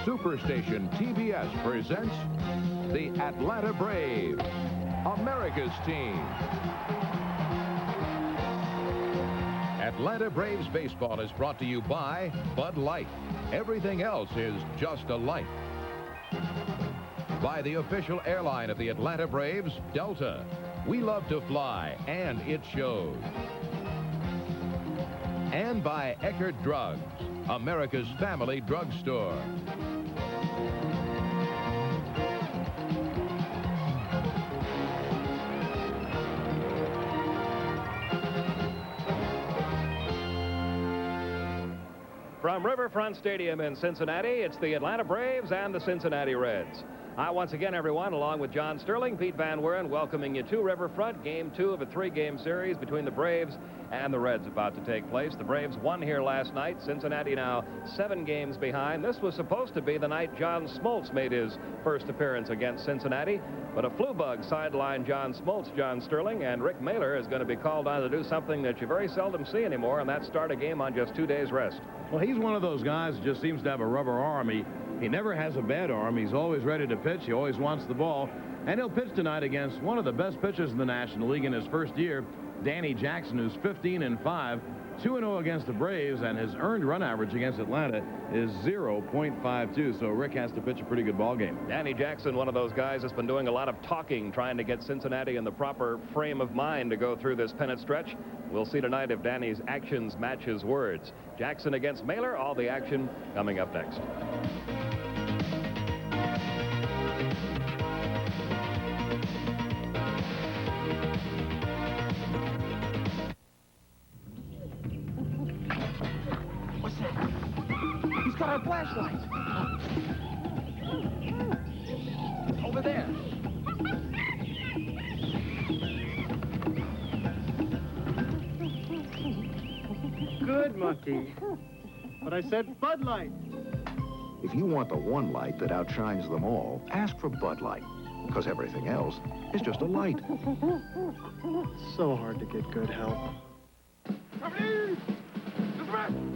Superstation TBS presents the Atlanta Braves, America's team. Atlanta Braves baseball is brought to you by Bud Light. Everything else is just a light. By the official airline of the Atlanta Braves, Delta. We love to fly, and it shows. And by Eckerd Drugs, America's family drugstore. From Riverfront Stadium in Cincinnati, it's the Atlanta Braves and the Cincinnati Reds. Hi, once again, everyone, along with John Sterling, Pete Van Wieren, welcoming you to Riverfront. Game 2 of a 3-game series between the Braves and the Reds about to take place. The Braves won here last night. Cincinnati now 7 games behind. This was supposed to be the night John Smoltz made his first appearance against Cincinnati, but a flu bug sidelined John Smoltz, John Sterling, and Rick Mailer is going to be called on to do something that you very seldom see anymore, and that's start a game on just 2 days rest. Well, he's one of those guys who just seems to have a rubber arm. He never has a bad arm. He's always ready to pitch. He always wants the ball. And he'll pitch tonight against one of the best pitchers in the National League in his first year, Danny Jackson, who's 15-5, 2-0 against the Braves, and his earned run average against Atlanta is 0.52. So Rick has to pitch a pretty good ball game. Danny Jackson, one of those guys that's been doing a lot of talking, trying to get Cincinnati in the proper frame of mind to go through this pennant stretch. We'll see tonight if Danny's actions match his words. Jackson against Mailer, all the action coming up next. What's that? He's got our flashlight. Over there. Good, Monkey. But I said Bud Light. If you want the one light that outshines them all, ask for Bud Light, because everything else is just a light. So hard to get good help.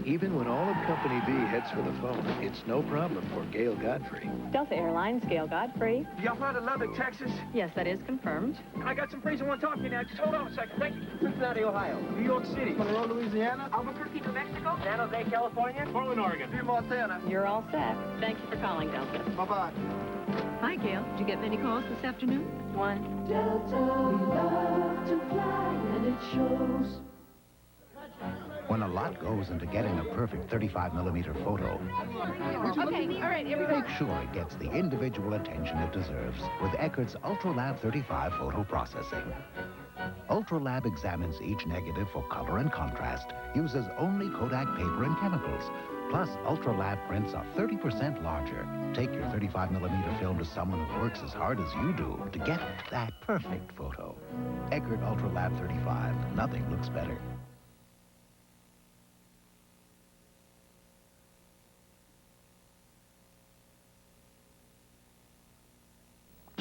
Even when all of Company B heads for the phone, it's no problem for Gail Godfrey. Delta Airlines, Gail Godfrey. Y'all fly to Lubbock, Texas? Yes, that is confirmed. I got some friends who want to talk to you now. Just hold on a second. Thank you. Cincinnati, Ohio. New York City. Monroe, Louisiana. Albuquerque, New Mexico. San Jose, California. Portland, Oregon. Butte, Montana. You're all set. Thank you for calling, Delta. Bye-bye. Hi, Gail. Did you get many calls this afternoon? One. Delta, we love to fly, and it shows. When a lot goes into getting a perfect 35mm photo, Okay, all right, everybody. make sure it gets the individual attention it deserves with Eckerd's UltraLab 35 photo processing. UltraLab examines each negative for color and contrast, uses only Kodak paper and chemicals. Plus, UltraLab prints are 30% larger. Take your 35mm film to someone who works as hard as you do to get that perfect photo. Eckerd UltraLab 35. Nothing looks better.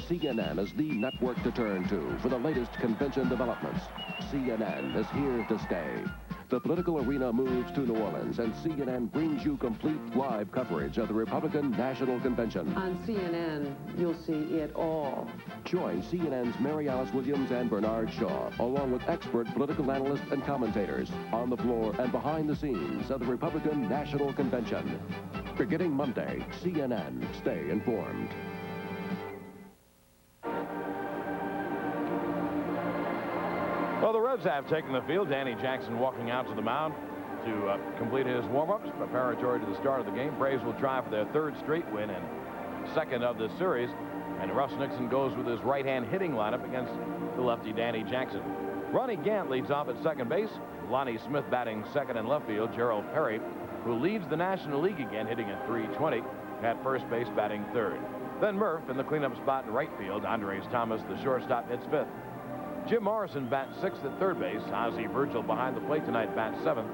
CNN is the network to turn to for the latest convention developments. CNN is here to stay. The political arena moves to New Orleans, and CNN brings you complete live coverage of the Republican National Convention. On CNN, you'll see it all. Join CNN's Mary Alice Williams and Bernard Shaw, along with expert political analysts and commentators, on the floor and behind the scenes of the Republican National Convention. Beginning Monday, CNN. Stay informed. Well, the Reds have taken the field. Danny Jackson walking out to the mound to complete his warm-ups preparatory to the start of the game. Braves will try for their 3rd straight win and 2nd of this series. And Russ Nixon goes with his right-hand hitting lineup against the lefty Danny Jackson. Ronnie Gant leads off at second base. Lonnie Smith batting second in left field. Gerald Perry, who leads the National League again, hitting at .320, at first base batting 3rd. Then Murph in the cleanup spot in right field. Andres Thomas, the shortstop, hits 5th. Jim Morrison bats 6th at 3rd base. Ozzie Virgil behind the plate tonight bats 7th.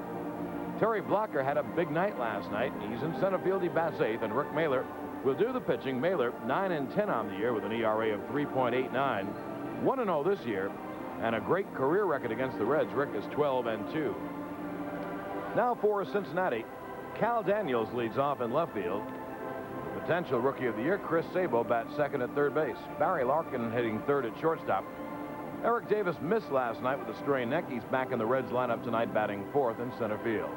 Terry Blocker had a big night last night. He's in center field. He bats 8th. And Rick Mailer will do the pitching. Mailer 9-10 on the year with an ERA of 3.89. 1-0 this year. And a great career record against the Reds. Rick is 12-2. Now for Cincinnati, Cal Daniels leads off in left field. Potential Rookie of the Year, Chris Sabo bats second at third base. Barry Larkin hitting third at shortstop. Eric Davis missed last night with a strained neck. He's back in the Reds lineup tonight, batting fourth in center field.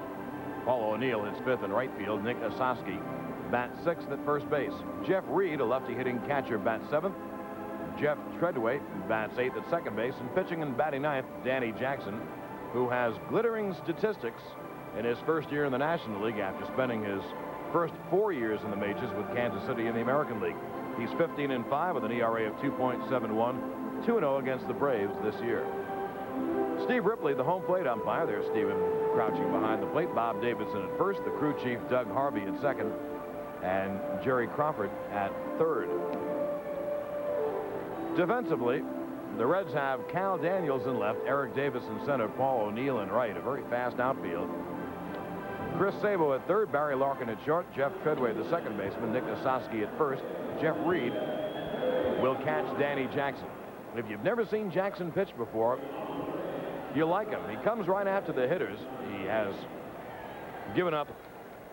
Paul O'Neill hits fifth in right field. Nick Ossowski bats sixth at first base. Jeff Reed, a lefty hitting catcher, bats seventh. Jeff Treadway bats eighth at second base. And pitching and batting ninth, Danny Jackson, who has glittering statistics in his first year in the National League after spending his first 4 years in the majors with Kansas City in the American League. He's 15-5 with an ERA of 2.71, 2-0 against the Braves this year. Steve Ripley, the home plate umpire. There's Steven crouching behind the plate. Bob Davidson at first. The crew chief, Doug Harvey, at second. And Jerry Crawford at third. Defensively, the Reds have Cal Daniels in left, Eric Davis in center, Paul O'Neill in right. A very fast outfield. Chris Sabo at third, Barry Larkin at short, Jeff Treadway the second baseman, Nick Ossowski at first. Jeff Reed will catch Danny Jackson. If you've never seen Jackson pitch before, you'll like him. He comes right after the hitters. He has given up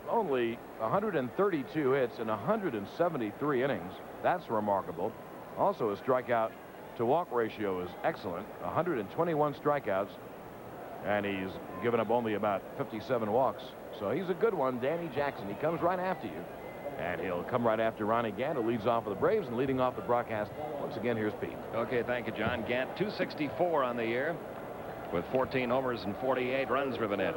only 132 hits in 173 innings. That's remarkable. Also, his strikeout to walk ratio is excellent. 121 strikeouts, and he's given up only about 57 walks. So he's a good one, Danny Jackson. He comes right after you, and he'll come right after Ronnie Gant, who leads off for the Braves. And leading off the broadcast, once again, here's Pete. Okay, thank you, John. Gant, 264 on the year with 14 homers and 48 runs driven in.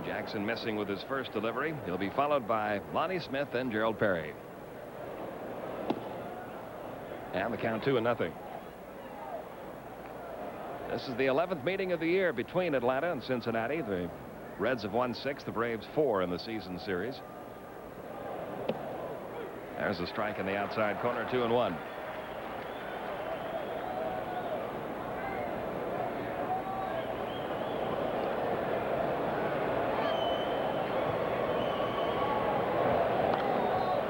Jackson missing with his first delivery. He'll be followed by Lonnie Smith and Gerald Perry. And the count 2-0. This is the 11th meeting of the year between Atlanta and Cincinnati. The Reds have won 6, the Braves 4 in the season series. There's a strike in the outside corner, 2-1.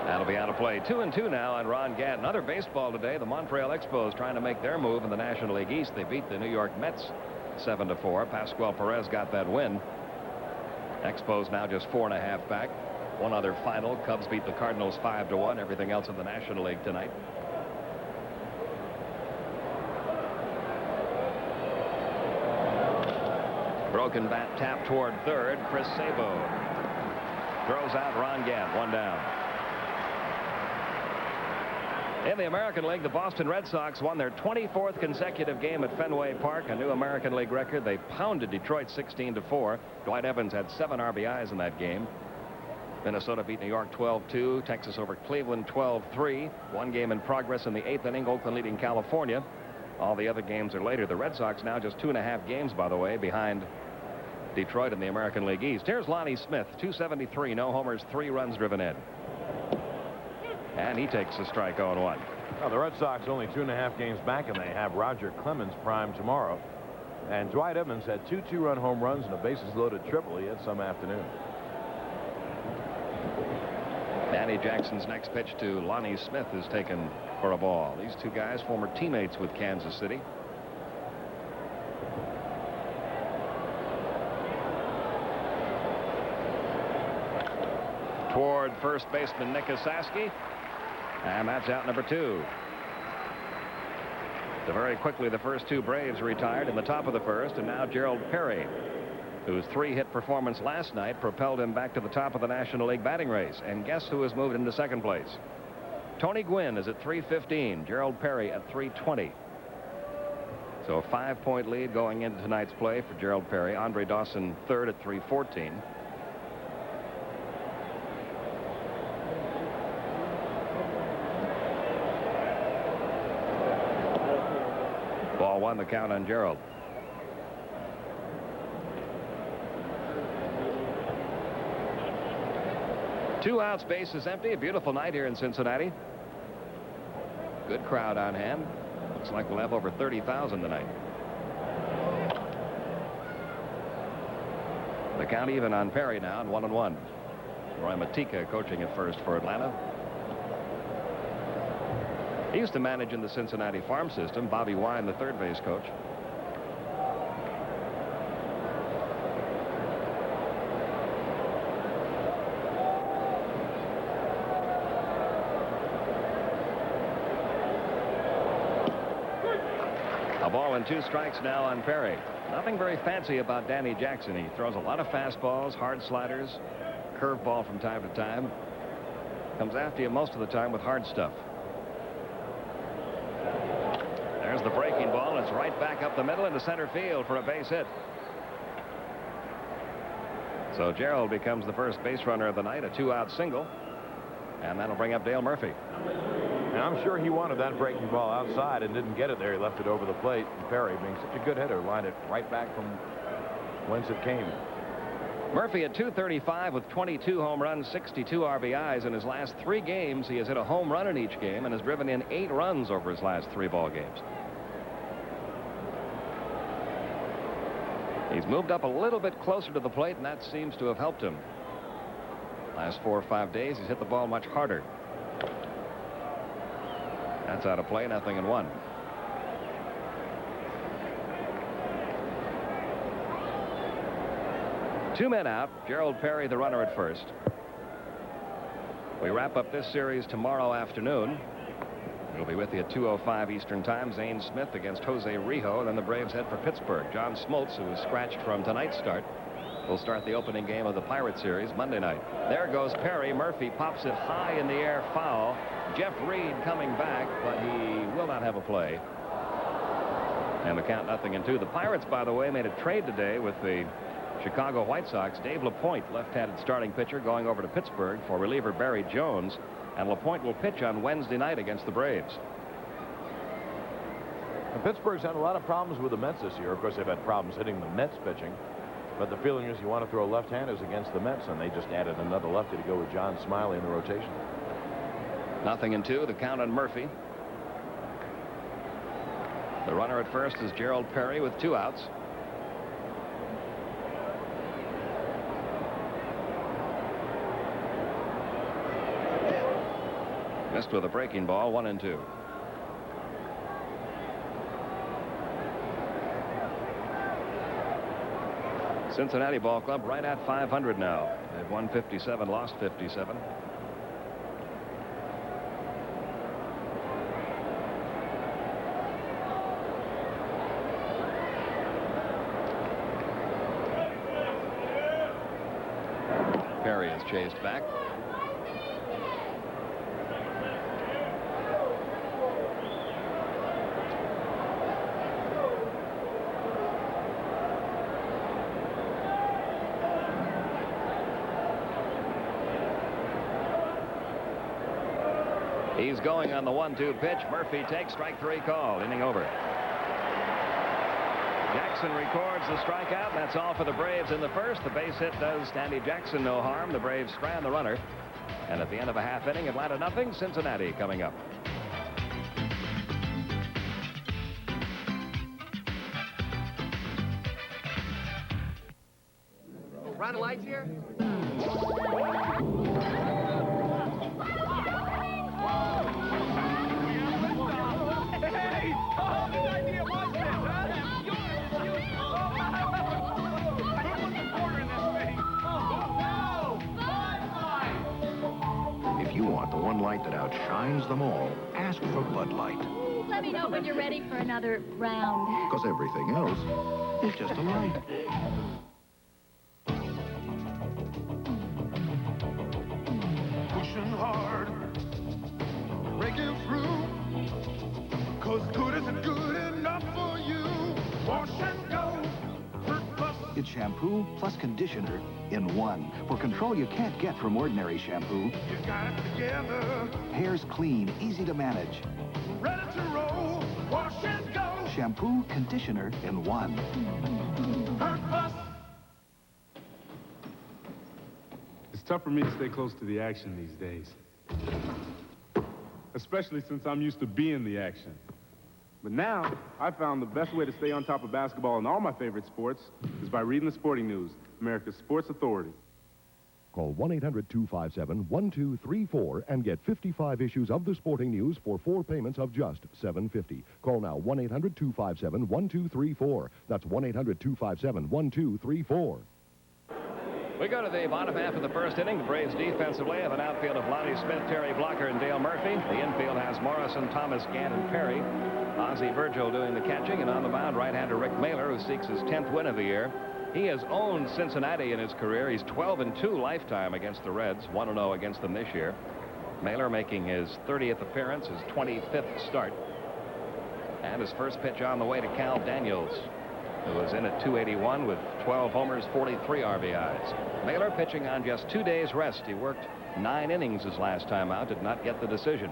That'll be out of play. 2-2 now on Ron Gant. Another baseball today. The Montreal Expos trying to make their move in the National League East. They beat the New York Mets 7-4. Pascual Perez got that win. Expos now just 4.5 back. One other final. Cubs beat the Cardinals 5-1. Everything else in the National League tonight. Broken bat tap toward third. Chris Sabo throws out Ron Gant. One down. In the American League, the Boston Red Sox won their 24th consecutive game at Fenway Park, a new American League record. They pounded Detroit 16-4. Dwight Evans had 7 RBIs in that game. Minnesota beat New York 12-2. Texas over Cleveland 12-3. One game in progress in the 8th inning. Oakland leading California. All the other games are later. The Red Sox now just 2.5 games, by the way, behind Detroit in the American League East. Here's Lonnie Smith, 273, no homers, 3 runs driven in. And he takes a strike 0-1. Well, the Red Sox only 2.5 games back, and they have Roger Clemens prime tomorrow. And Dwight Evans had 2 2-run home runs and a bases-loaded triple he had some afternoon. Danny Jackson's next pitch to Lonnie Smith is taken for a ball. These two guys, former teammates with Kansas City. Toward first baseman Nick Ossowski. And that's out number 2. So very quickly, the first 2 Braves retired in the top of the first, and now Gerald Perry, whose 3-hit performance last night propelled him back to the top of the National League batting race. And guess who has moved into second place? Tony Gwynn is at 315. Gerald Perry at 320. So a 5-point lead going into tonight's play for Gerald Perry. Andre Dawson third at 314. Ball 1, the count on Gerald. Two outs, base is empty. A beautiful night here in Cincinnati. Good crowd on hand. Looks like we'll have over 30,000 tonight. The count even on Perry now, 1-1. Roy Matika coaching at first for Atlanta. He used to manage in the Cincinnati farm system. Bobby Wine, the third base coach. Ball and 2 strikes now on Perry. Nothing very fancy about Danny Jackson. He throws a lot of fastballs, hard sliders, curveball from time to time. Comes after you most of the time with hard stuff. There's the breaking ball. It's right back up the middle into center field for a base hit. So Gerald becomes the first base runner of the night, a 2-out single. And that'll bring up Dale Murphy. And I'm sure he wanted that breaking ball outside and didn't get it there. He left it over the plate. And Perry, being such a good hitter, lined it right back from whence it came. Murphy at .235 with 22 home runs, 62 RBIs. In his last 3 games, he has hit a home run in each game and has driven in 8 runs over his last 3 ball games. He's moved up a little bit closer to the plate, and that seems to have helped him. Last 4 or 5 days, he's hit the ball much harder. That's out of play, 0-1. Two men out. Gerald Perry, the runner at first. We wrap up this series tomorrow afternoon. We'll be with you at 2:05 Eastern Time. Zane Smith against Jose Rijo. Then the Braves head for Pittsburgh. John Smoltz, who was scratched from tonight's start, will start the opening game of the Pirate series Monday night. There goes Perry. Murphy pops it high in the air, foul. Jeff Reed coming back, but he will not have a play. And the count 0-2. The Pirates, by the way, made a trade today with the Chicago White Sox. Dave LaPointe, left-handed starting pitcher, going over to Pittsburgh for reliever Barry Jones. And LaPointe will pitch on Wednesday night against the Braves. And Pittsburgh's had a lot of problems with the Mets this year. Of course, they've had problems hitting the Mets pitching. But the feeling is you want to throw left-handers against the Mets, and they just added another lefty to go with John Smiley in the rotation. 0-2. The count on Murphy. The runner at first is Gerald Perry with 2 outs. Missed with a breaking ball, 1-2. Cincinnati Ball Club right at 500 now. They've won 57, lost 57. Perry is chased back. He's going on the 1-2 pitch. Murphy takes strike 3 call. Inning over. Jackson records the strikeout. That's all for the Braves in the first. The base hit does Danny Jackson no harm. The Braves strand the runner. And at the end of a half inning, Atlanta 0, Cincinnati coming up. Round of lights here? If you want the one light that outshines them all, ask for Bud Light. Let me know when you're ready for another round. Because everything else is just a light. Pushing hard, breaking through. Cause good isn't good enough for you. Wash and go. It's shampoo plus conditioner in one. For control you can't get from ordinary shampoo. You got it together. Hair's clean, easy to manage. Ready to roll. Wash and go. Shampoo, conditioner in one. It's tough for me to stay close to the action these days. Especially since I'm used to being the action. But now, I found the best way to stay on top of basketball and all my favorite sports is by reading the Sporting News, America's sports authority. Call 1-800-257-1234 and get 55 issues of the Sporting News for 4 payments of just $7.50. Call now, 1-800-257-1234. That's 1-800-257-1234. We go to the bottom half of the first inning. The Braves defensively have an outfield of Lonnie Smith, Terry Blocker, and Dale Murphy. The infield has Morrison, Thomas, Gann, and Perry. Ozzie Virgil doing the catching, and on the mound, right-hander Rick Mailer, who seeks his 10th win of the year. He has owned Cincinnati in his career. He's 12-2 lifetime against the Reds, 1-0 against them this year. Mailer making his 30th appearance, his 25th start. And his first pitch on the way to Cal Daniels, who was in at 281 with 12 homers, 43 RBIs. Mailer pitching on just 2 days rest. He worked 9 innings his last time out, did not get the decision.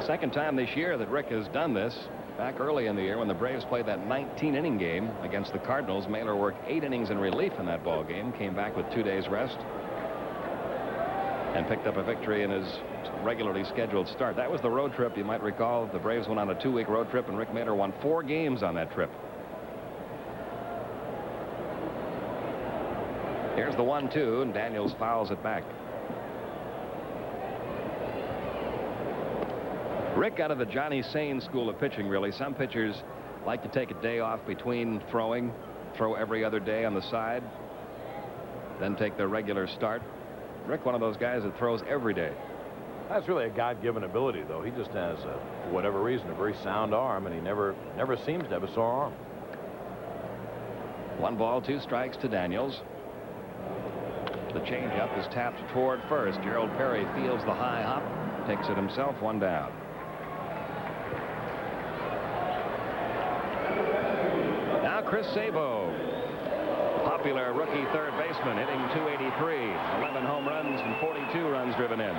Second time this year that Rick has done this. Back early in the year when the Braves played that 19-inning game against the Cardinals, Mailer worked 8 innings in relief in that ball game, came back with 2 days rest, and picked up a victory in his regularly scheduled start. That was the road trip. You might recall the Braves went on a 2-week road trip, and Rick Mailer won 4 games on that trip. Here's the 1-2, and Daniels fouls it back. Rick out of the Johnny Sane school of pitching, really. Some pitchers like to take a day off between throwing, throw every other day on the side, then take their regular start. Rick, one of those guys that throws every day. That's really a God-given ability, though. He just has, for whatever reason, a very sound arm, and he never seems to have a sore arm. 1 ball, 2 strikes to Daniels. The changeup is tapped toward first. Gerald Perry fields the high hop, takes it himself, 1 down. Now Chris Sabo, popular rookie third baseman, hitting 283, 11 home runs and 42 runs driven in.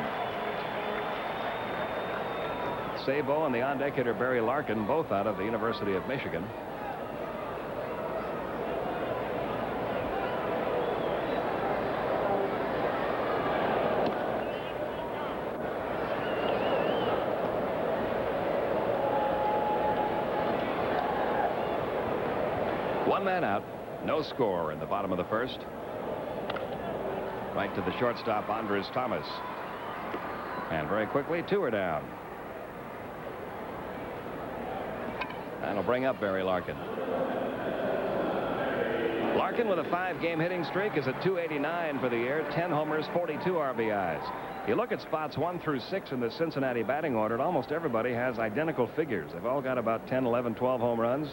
Sabo and the on-deck hitter Barry Larkin, both out of the University of Michigan. One man out, no score in the bottom of the first. Right to the shortstop, Andres Thomas. And very quickly, 2 are down. That'll bring up Barry Larkin. Larkin with a 5-game hitting streak is at 289 for the year, 10 homers, 42 RBIs. You look at spots 1 through 6 in the Cincinnati batting order, and almost everybody has identical figures. They've all got about 10, 11, 12 home runs.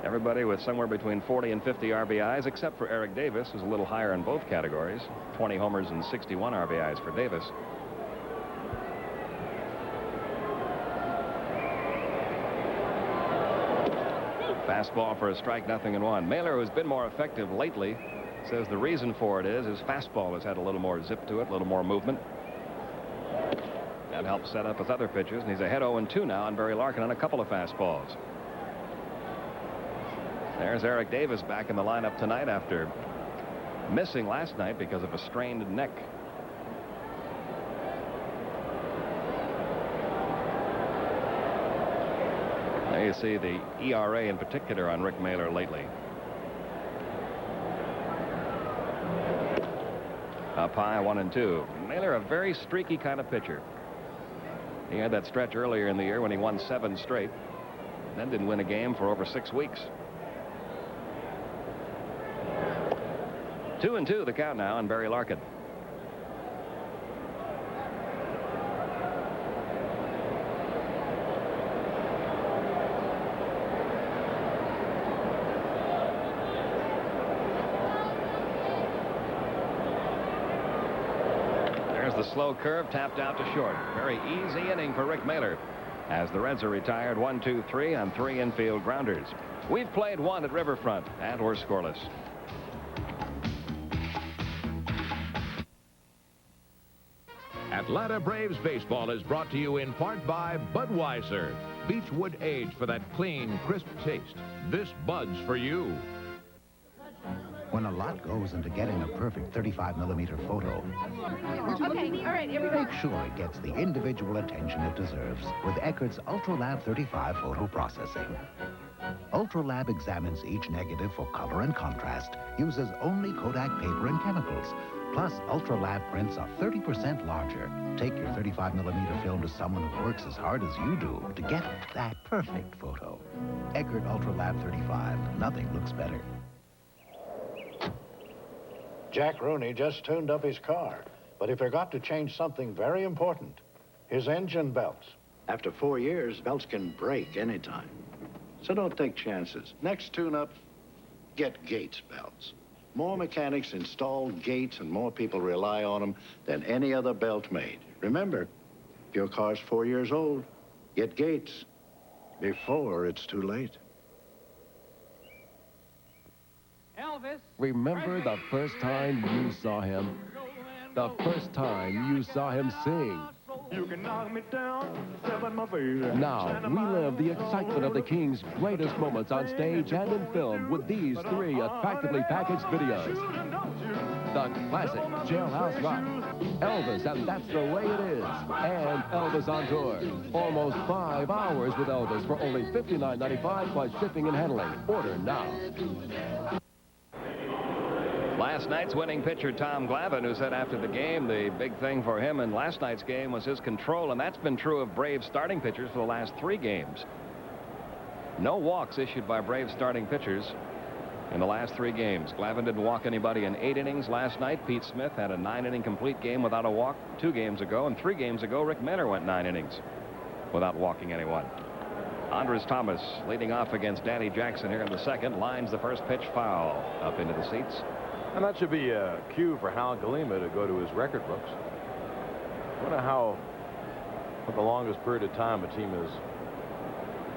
Everybody with somewhere between 40 and 50 RBIs, except for Eric Davis, who's a little higher in both categories. 20 homers and 61 RBIs for Davis. Fastball for a strike, 0-1. Mailer, who's been more effective lately, says the reason for it is his fastball has had a little more zip to it, a little more movement. That helps set up his other pitches, and he's ahead 0-2 now on Barry Larkin on a couple of fastballs. There's Eric Davis back in the lineup tonight after missing last night because of a strained neck. There you see the ERA in particular on Rick Mailer lately. Up high, 1-2. Mailer, a very streaky kind of pitcher. He had that stretch earlier in the year when he won 7 straight, then didn't win a game for over 6 weeks. 2-2 the count now on Barry Larkin. There's the slow curve, tapped out to short. Very easy inning for Rick Mailer, as the Reds are retired 1-2-3 on 3 infield grounders. We've played 1 at Riverfront, and we're scoreless. Atlanta Braves baseball is brought to you in part by Budweiser. Beechwood age for that clean, crisp taste. This Bud's for you. When a lot goes into getting a perfect 35mm photo, Okay, all right, everybody. make sure it gets the individual attention it deserves with Eckerd's UltraLab 35 photo processing. UltraLab examines each negative for color and contrast, uses only Kodak paper and chemicals, Plus, Ultra Lab prints are 30% larger. Take your 35mm film to someone who works as hard as you do to get that perfect photo. Eckert Ultra Lab 35. Nothing looks better. Jack Rooney just tuned up his car, but he forgot to change something very important, his engine belts. After 4 years, belts can break anytime. So don't take chances. Next tune-up, get Gates belts. More mechanics install Gates and more people rely on them than any other belt made. Remember, if your car's 4 years old, get Gates before it's too late. Elvis. Remember the first time you saw him? The first time you saw him sing? You can knock me down, step on my face. Now, relive the excitement of the King's greatest moments on stage and in film with these 3 attractively packaged videos. The classic Jailhouse Rock, Elvis, and That's the Way It Is, and Elvis on Tour. Almost 5 hours with Elvis for only $59.95 plus shipping and handling. Order now. Last night's winning pitcher, Tom Glavine, who said after the game the big thing for him in last night's game was his control, and that's been true of Braves starting pitchers for the last 3 games. No walks issued by Braves starting pitchers in the last 3 games. Glavine didn't walk anybody in 8 innings last night. Pete Smith had a 9-inning complete game without a walk 2 games ago, and 3 games ago Rick Manor went 9 innings without walking anyone. Andres Thomas leading off against Danny Jackson here in the second. Lines the first pitch foul up into the seats. And that should be a cue for Hal Galima to go to his record books. I wonder what the longest period of time a team has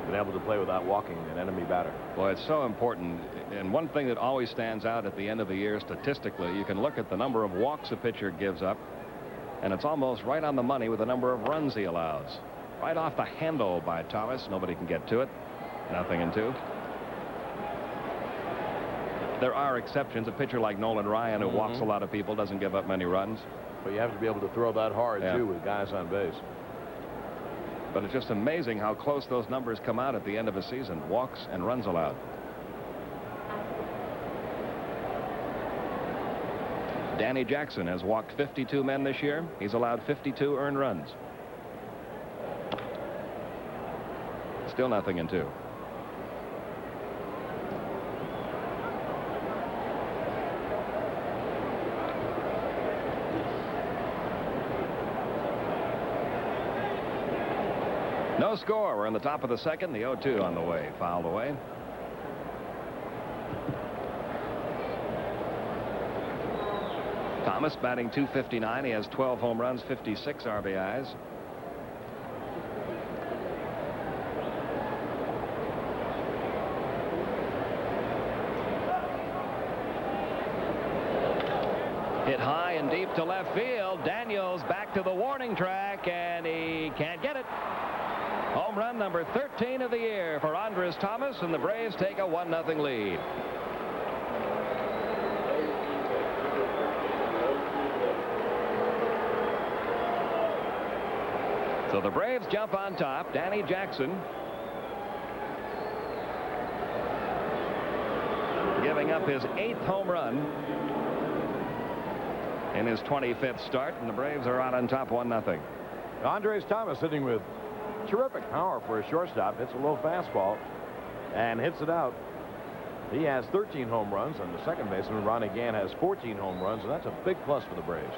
been able to play without walking an enemy batter. Boy, it's so important. And one thing that always stands out at the end of the year statistically, you can look at the number of walks a pitcher gives up, and it's almost right on the money with the number of runs he allows. Right off the handle by Thomas. Nobody can get to it. 0-2. There are exceptions. A pitcher like Nolan Ryan, who walks a lot of people, doesn't give up many runs. But you have to be able to throw that hard, too, with guys on base. But it's just amazing how close those numbers come out at the end of a season. Walks and runs allowed. Danny Jackson has walked 52 men this year. He's allowed 52 earned runs. Still 0-2. No score. We're in the top of the second. The 0-2 on the way. Fouled away. Thomas batting .259. He has 12 home runs, 56 RBIs. Hit high and deep to left field. Daniels back to the warning track, and he can't get it. Home run number 13 of the year for Andres Thomas, and the Braves take a 1-0 lead. So the Braves jump on top. Danny Jackson giving up his 8th home run in his 25th start, and the Braves are out on top 1-0. Andres Thomas hitting with terrific power for a shortstop. Hits a low fastball and hits it out. He has 13 home runs, and the second baseman, Ronnie Gann, has 14 home runs, and that's a big plus for the Braves.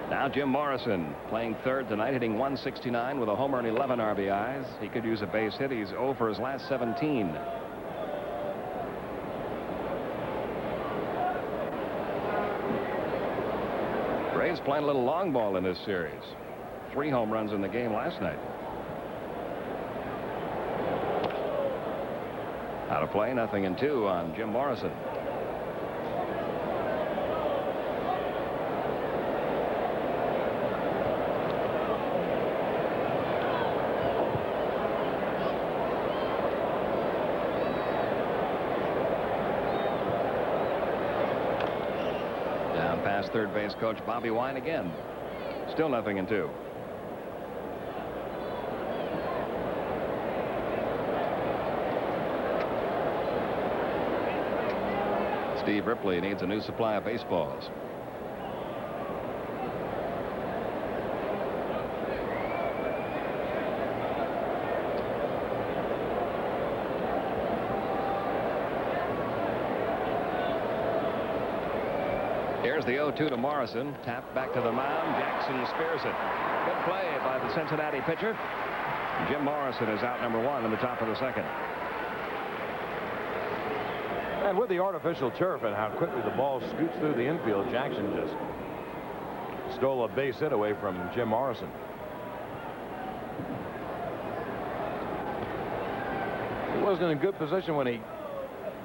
Now Jim Morrison playing third tonight, hitting .169 with a homer and 11 RBIs. He could use a base hit. He's 0 for his last 17. Braves playing a little long ball in this series. 3 home runs in the game last night. Out of play, 0-2 on Jim Morrison. Down past third base coach Bobby Wine again. Still 0-2. Steve Ripley needs a new supply of baseballs. Here's the 0-2 to Morrison. Tapped back to the mound. Jackson spears it. Good play by the Cincinnati pitcher. Jim Morrison is out number 1 in the top of the second. And with the artificial turf and how quickly the ball scoots through the infield, Jackson just stole a base hit away from Jim Morrison. He wasn't in good position when he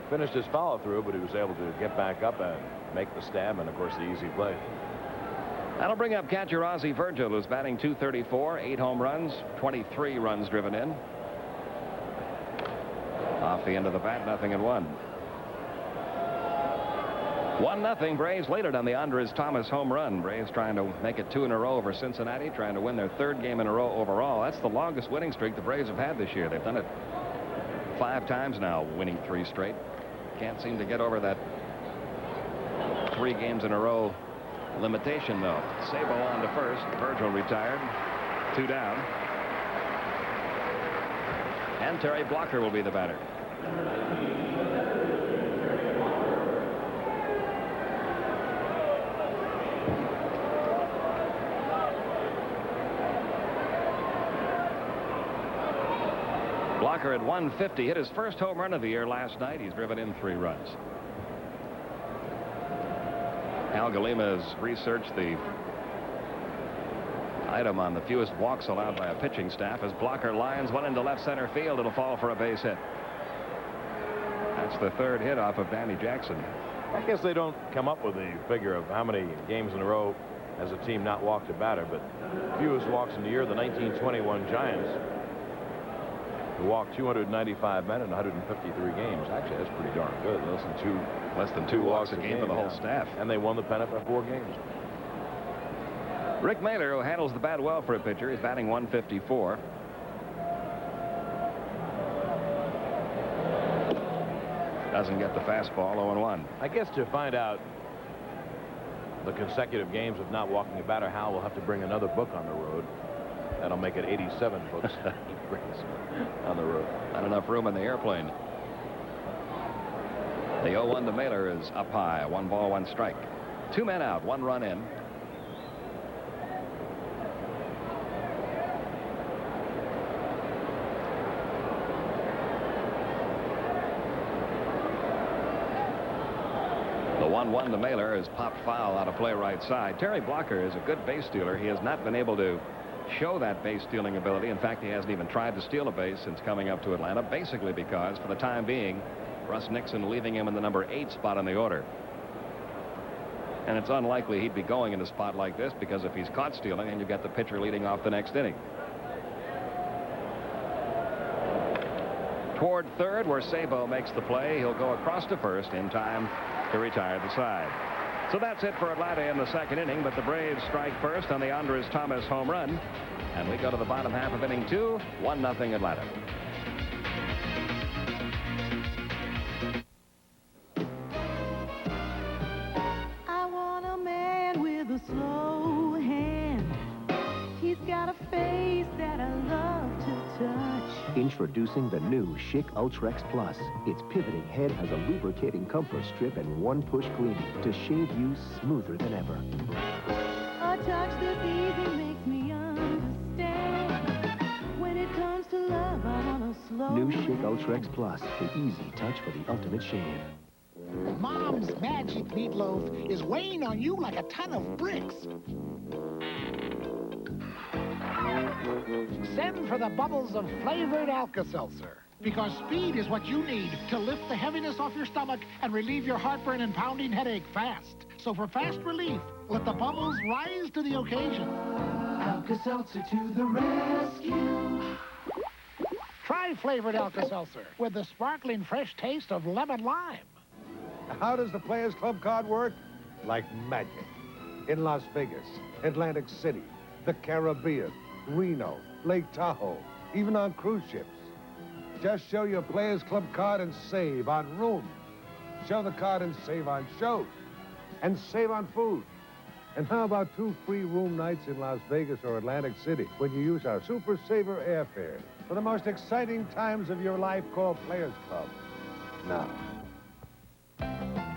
finished his follow-through, but he was able to get back up and make the stab, and of course the easy play. That'll bring up catcher Ozzie Virgil, who's batting .234, 8 home runs, 23 runs driven in. Off the end of the bat, 0-1. 1-0 Braves later on the Andres Thomas home run. Braves trying to make it 2 in a row over Cincinnati, trying to win their 3rd game in a row overall. That's the longest winning streak the Braves have had this year. They've done it 5 times now, winning 3 straight. Can't seem to get over that 3 games in a row limitation, though. Sabo on to first. Virgil retired. 2 down. And Terry Blocker will be the batter. Blocker at 150 hit his first home run of the year last night. He's driven in 3 runs. Al Galima has researched the item on the fewest walks allowed by a pitching staff. As Blocker lines one into left center field, it'll fall for a base hit. That's the 3rd hit off of Danny Jackson. I guess they don't come up with a figure of how many games in a row has a team not walked a batter, but fewest walks in the year, the 1921 Giants, who walked 295 men in 153 games. Actually, that's pretty darn good. Less than two walks a game for the whole staff. And they won the pennant by 4 games. Rick Mailer, who handles the bat well for a pitcher, is batting 154. Doesn't get the fastball. 0-1. I guess to find out the consecutive games of not walking a batter, Hal will have to bring another book on the road. That'll make it 87 books on the road. Not enough room in the airplane. The 0-1 to Mailer is up high. 1 ball, 1 strike. 2 men out, 1 run in. The 1-1 to Mailer is popped foul out of play right side. Terry Blocker is a good base stealer. He has not been able to show that base stealing ability. In fact, he hasn't even tried to steal a base since coming up to Atlanta, basically because for the time being Russ Nixon leaving him in the number 8 spot on the order. And it's unlikely he'd be going in a spot like this, because if he's caught stealing, then you get the pitcher leading off the next inning. Toward third, where Sabo makes the play, he'll go across to first in time to retire the side. So that's it for Atlanta in the 2nd inning, but the Braves strike first on the Andres Thomas home run. And we go to the bottom half of inning 2, 1-0 Atlanta. I want a man with a slow hand. He's got a face that I love to touch. Introducing the new Schick Ultrex Plus. Its pivoting head has a lubricating comfort strip and 1-push cleaning to shave you smoother than ever. A touch this easy makes me understand. When it comes to love, I want a slow New Schick Ultrex Plus, the easy touch for the ultimate shave. Mom's magic meatloaf is weighing on you like a ton of bricks. Send for the bubbles of flavored Alka-Seltzer, because speed is what you need to lift the heaviness off your stomach and relieve your heartburn and pounding headache fast. So for fast relief, let the bubbles rise to the occasion. Alka-Seltzer to the rescue. Try flavored Alka-Seltzer with the sparkling fresh taste of lemon lime. How does the Players Club card work? Like magic. In Las Vegas, Atlantic City, the Caribbean, Reno, Lake Tahoe, even on cruise ships. Just show your Players Club card and save on rooms. Show the card and save on shows. And save on food. And how about 2 free room nights in Las Vegas or Atlantic City when you use our Super Saver airfare? For the most exciting times of your life, call Players Club now.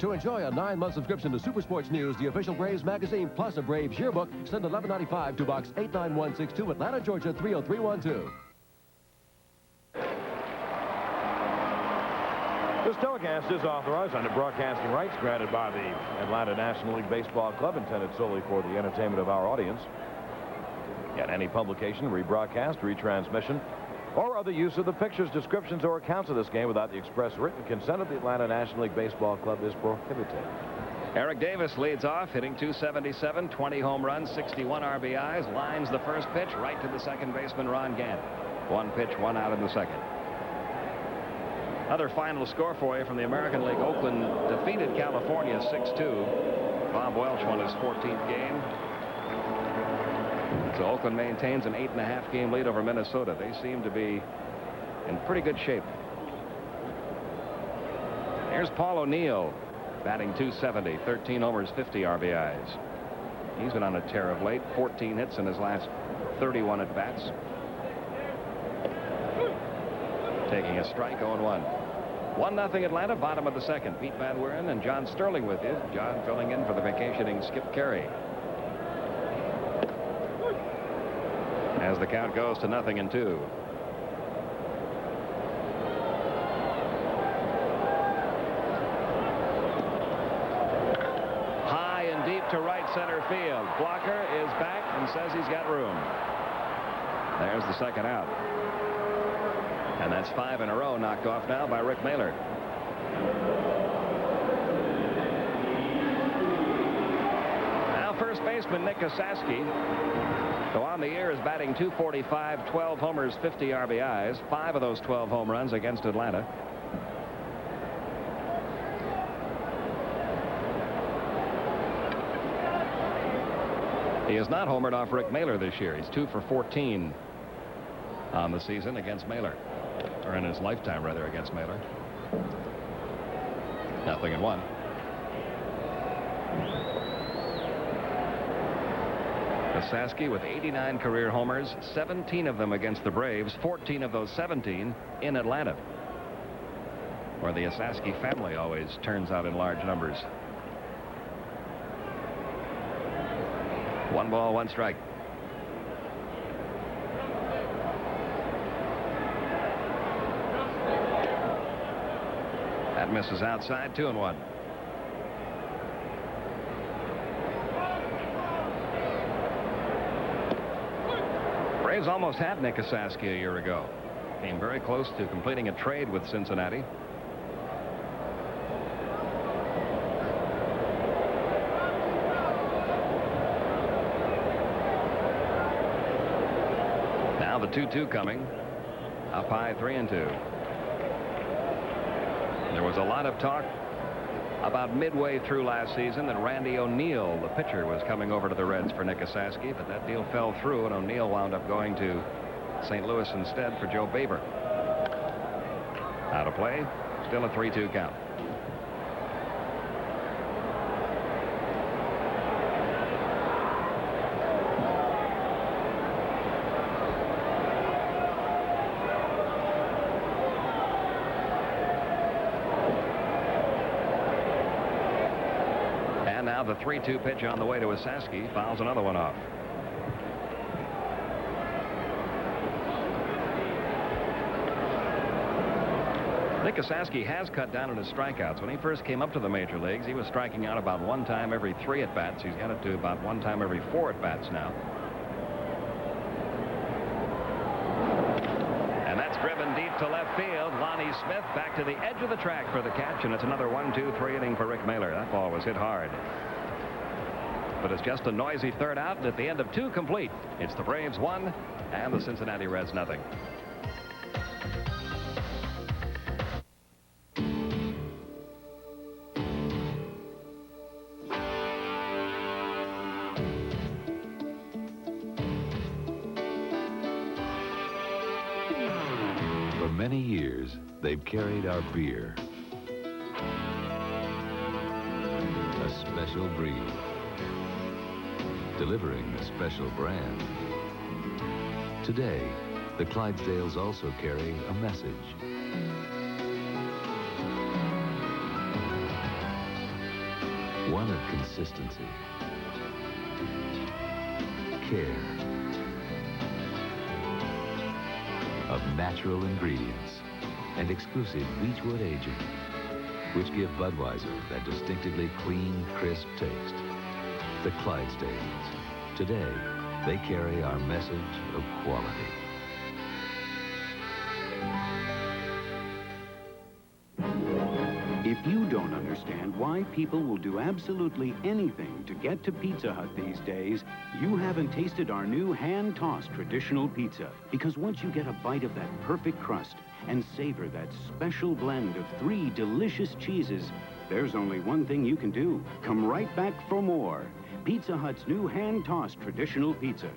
To enjoy a 9-month subscription to Super Sports News, the official Braves magazine, plus a Braves yearbook, send $11.95 to Box 89162, Atlanta, Georgia 30312. This telecast is authorized under broadcasting rights granted by the Atlanta National League Baseball Club, intended solely for the entertainment of our audience. Yet any publication, rebroadcast, retransmission, or other use of the pictures, descriptions, or accounts of this game without the express written consent of the Atlanta National League Baseball Club is prohibited. Eric Davis leads off, hitting .277, 20 home runs, 61 RBIs, lines the first pitch right to the second baseman, Ron Gant. 1 pitch, 1 out in the second. Another final score for you from the American League. Oakland defeated California 6-2. Bob Welch won his 14th game. So Oakland maintains an 8.5 game lead over Minnesota. They seem to be in pretty good shape. Here's Paul O'Neill, batting .270, 13 homers, 50 RBIs. He's been on a tear of late, 14 hits in his last 31 at-bats. Taking a strike, 0-1. 1-0 Atlanta, bottom of the second. Pete Van Wieren and John Sterling with you. John filling in for the vacationing Skip Carey. As the count goes to 0-2. High and deep to right center field. Blocker is back and says he's got room. There's the second out. And that's 5 in a row knocked off now by Rick Mahler. Now first baseman Nick Osaski, who on the year is batting .245, 12 homers, 50 RBIs, 5 of those 12 home runs against Atlanta. He has not homered off Rick Mahler this year. He's 2 for 14 on the season against Mahler. Or in his lifetime, rather, against Mahler. 0-1. Osaski with 89 career homers, 17 of them against the Braves, 14 of those 17 in Atlanta, where the Osaski family always turns out in large numbers. 1 ball, 1 strike. That misses outside, 2-1. Braves almost had Nick Osaski a year ago. Came very close to completing a trade with Cincinnati. Now the 2-2 coming. Up high, 3-2. There was a lot of talk about midway through last season that Randy O'Neill, the pitcher, was coming over to the Reds for Nick Osaski, but that deal fell through, and O'Neill wound up going to St. Louis instead for Joe Baber. Out of play, still a 3-2 count. Now the 3-2 pitch on the way to Osaski fouls another one off. Nick Osaski has cut down on his strikeouts. When he first came up to the major leagues, he was striking out about 1 time every 3 at-bats. He's got it to about 1 time every 4 at-bats now. And that's driven deep to left field. Lonnie Smith back to the edge of the track for the catch, and it's another 1-2-3 inning for Rick Mahler. That ball was hit hard. But it's just a noisy third out, and at the end of 2 complete, it's the Braves 1 and the Cincinnati Reds 0. For many years, they've carried our beer. A special breed. Delivering a special brand. Today, the Clydesdales also carry a message. One of consistency, care, of natural ingredients, and exclusive beechwood aging, which give Budweiser that distinctively clean, crisp taste. The Clydesdales. Today, they carry our message of quality. If you don't understand why people will do absolutely anything to get to Pizza Hut these days, you haven't tasted our new hand-tossed traditional pizza. Because once you get a bite of that perfect crust and savor that special blend of 3 delicious cheeses, there's only one thing you can do. Come right back for more. Pizza Hut's new hand-tossed traditional pizza.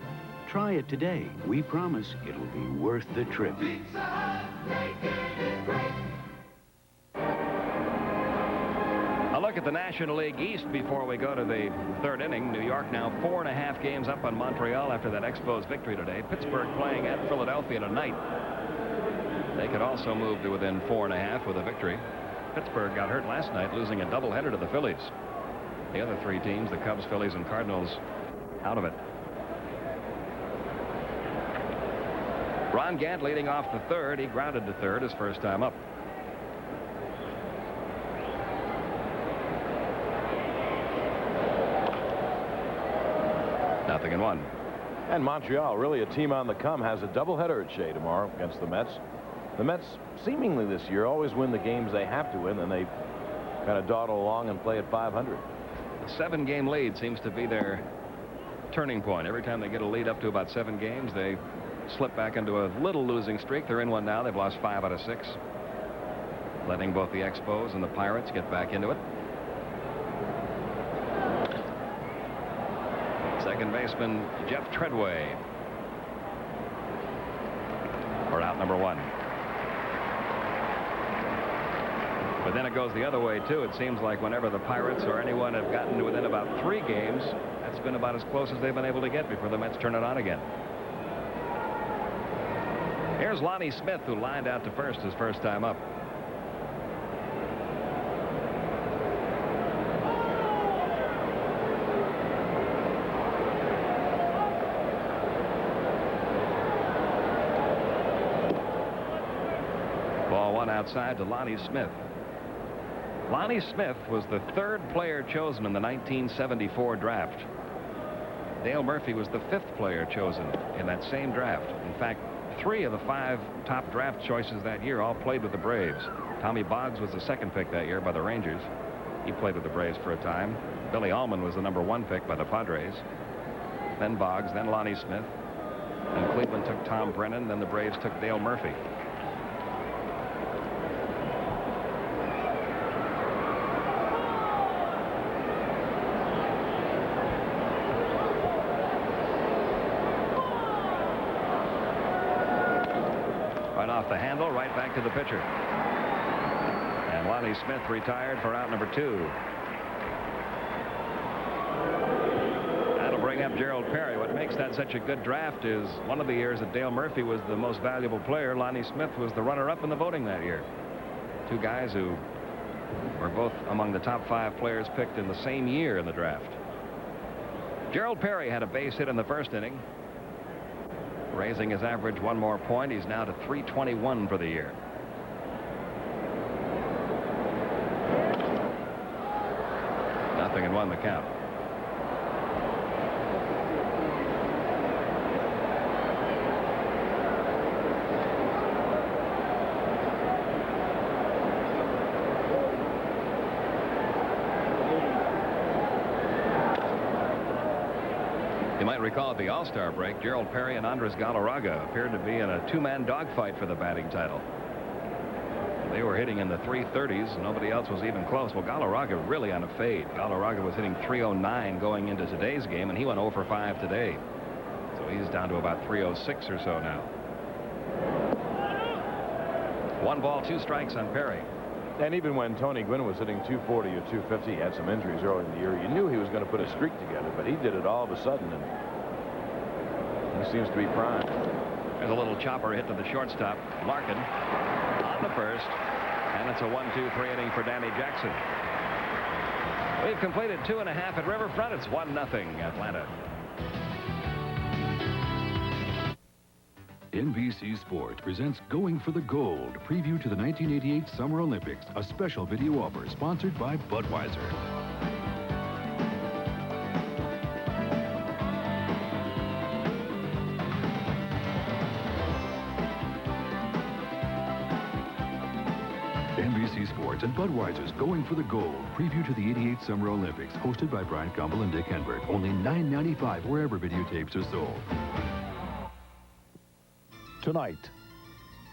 Try it today. We promise it'll be worth the trip. Pizza Hut, making it great. A look at the National League East before we go to the 3rd inning. New York now 4.5 games up on Montreal after that Expos victory today. Pittsburgh playing at Philadelphia tonight. They could also move to within 4.5 with a victory. Pittsburgh got hurt last night, losing a doubleheader to the Phillies. The other 3 teams, the Cubs, Phillies, and Cardinals, out of it. Ron Gant leading off the 3rd. He grounded to 3rd his first time up. Nothing in 1. And Montreal, really a team on the come, has a doubleheader at Shea tomorrow against the Mets. The Mets, seemingly this year, always win the games they have to win, and they kind of dawdle along and play at 500. The 7-game lead seems to be their turning point. Every time they get a lead up to about 7 games, they slip back into a little losing streak. They're in one now. They've lost 5 out of 6, letting both the Expos and the Pirates get back into it. Second baseman Jeff Treadway for out number 1. But then it goes the other way too. It seems like whenever the Pirates or anyone have gotten to within about 3 games, that's been about as close as they've been able to get before the Mets turn it on again. Here's Lonnie Smith, who lined out to first his first time up. Ball 1 outside to Lonnie Smith. Lonnie Smith was the 3rd player chosen in the 1974 draft. Dale Murphy was the 5th player chosen in that same draft. In fact, 3 of the 5 top draft choices that year all played with the Braves. Tommy Boggs was the 2nd pick that year by the Rangers. He played with the Braves for a time. Billy Allman was the number 1 pick by the Padres. Then Boggs, then Lonnie Smith. And Cleveland took Tom Brennan. Then the Braves took Dale Murphy. Off the handle, right back to the pitcher. And Lonnie Smith retired for out number 2. That'll bring up Gerald Perry. What makes that such a good draft is one of the years that Dale Murphy was the most valuable player. Lonnie Smith was the runner-up in the voting that year. 2 guys who were both among the top 5 players picked in the same year in the draft. Gerald Perry had a base hit in the 1st inning, raising his average 1 more point. He's now to 321 for the year. Nothing in 1 the count. You might recall at the All-Star break, Gerald Perry and Andres Galarraga appeared to be in a 2-man dogfight for the batting title. They were hitting in the 330s. Nobody else was even close. Well, Galarraga really on a fade. Galarraga was hitting 309 going into today's game, and he went 0 for 5 today. So he's down to about 306 or so now. 1 ball, 2 strikes on Perry. And even when Tony Gwynn was hitting 240 or 250, he had some injuries early in the year. You knew he was going to put a streak together, but he did it all of a sudden, and he seems to be primed. There's a little chopper hit to the shortstop, Larkin, on the first, and it's a 1-2-3 inning for Danny Jackson. We've completed 2.5 at Riverfront. It's 1-0 Atlanta. NBC Sports presents Going for the Gold, preview to the 1988 Summer Olympics, a special video offer sponsored by Budweiser. NBC Sports and Budweiser's Going for the Gold, preview to the 88 Summer Olympics, hosted by Brian Gumbel and Dick Henberg. Only $9.95 wherever videotapes are sold. Tonight,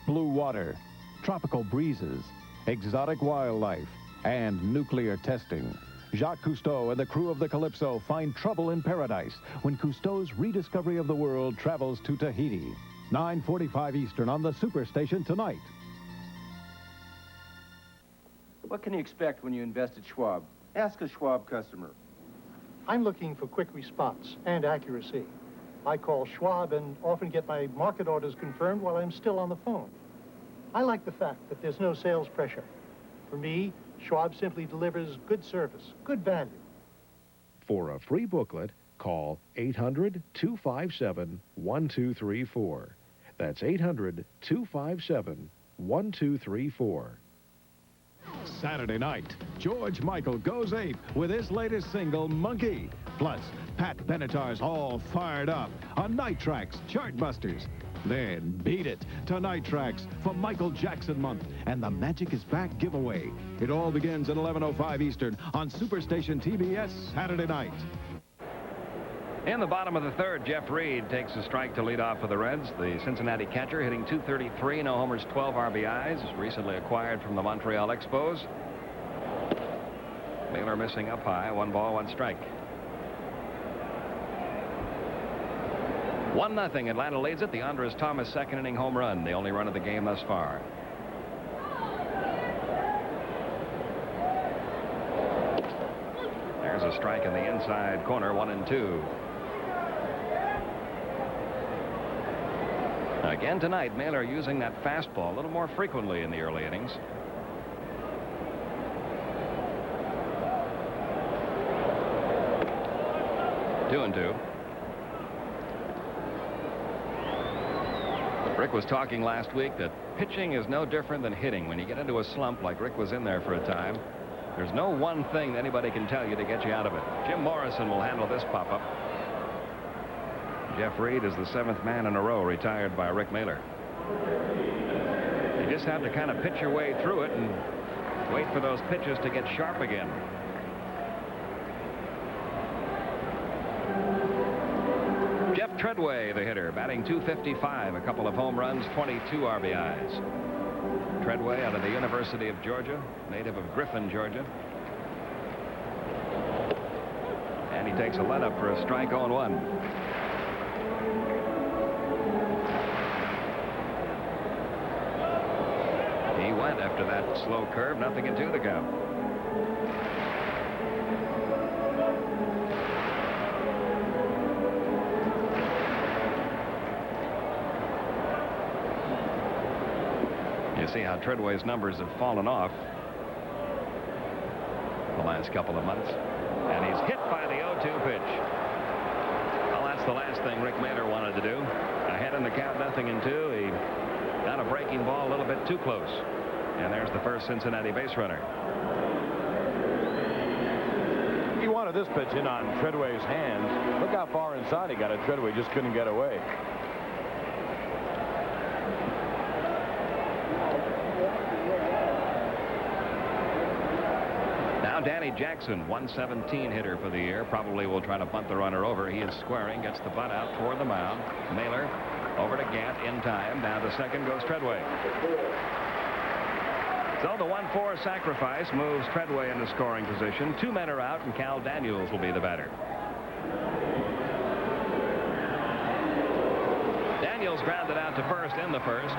blue water, tropical breezes, exotic wildlife, and nuclear testing. Jacques Cousteau and the crew of the Calypso find trouble in paradise when Cousteau's rediscovery of the world travels to Tahiti. 9:45 Eastern on the Superstation tonight. What can you expect when you invest at Schwab? Ask a Schwab customer. I'm looking for quick response and accuracy. I call Schwab and often get my market orders confirmed while I'm still on the phone. I like the fact that there's no sales pressure. For me, Schwab simply delivers good service, good value. For a free booklet, call 800-257-1234. That's 800-257-1234. Saturday night, George Michael goes ape with his latest single, Monkey. Plus, Pat Benatar's all fired up on Night Tracks Chartbusters. Then beat it to Night Tracks for Michael Jackson Month and the Magic is Back giveaway. It all begins at 11:05 Eastern on Superstation TBS Saturday night. In the bottom of the third, Jeff Reed takes a strike to lead off for the Reds. The Cincinnati catcher hitting .233, no homers, 12 RBIs, recently acquired from the Montreal Expos. Mailer missing up high, 1 ball, 1 strike. 1-0 Atlanta leads it. The Andres Thomas second inning home run, the only run of the game thus far. There's a strike in the inside corner, 1-2. Again tonight, Mailer using that fastball a little more frequently in the early innings. Two and two. Rick was talking last week that pitching is no different than hitting. When you get into a slump like Rick was in there for a time, there's no one thing that anybody can tell you to get you out of it. Jim Morrison will handle this pop-up. Jeff Reed is the 7th man in a row retired by Rick Mailer. You just have to kind of pitch your way through it and wait for those pitches to get sharp again. Jeff Treadway, the hitter, batting .255, a couple of home runs, 22 RBIs. Treadway out of the University of Georgia, native of Griffin, Georgia. And he takes a let-up for a strike, 0-1. He went after that slow curve, 0-2 the count. You see how Treadway's numbers have fallen off the last couple of months. And he's hit by the 0-2 pitch. Well, that's the last thing Rick Mailer wanted to do. Ahead in the count, 0-2. He got a breaking ball a little bit too close. And there's the first Cincinnati base runner. He wanted this pitch in on Treadway's hands. Look how far inside he got it. Treadway just couldn't get away. Now Danny Jackson, 117 hitter for the year, probably will try to bunt the runner over. He is squaring, gets the bunt out toward the mound. Mailer over to Gant in time. Down to second goes Treadway. So the 1-4 sacrifice moves Treadway into scoring position. 2 men are out, and Cal Daniels will be the batter. Daniels grounded out to first in the first.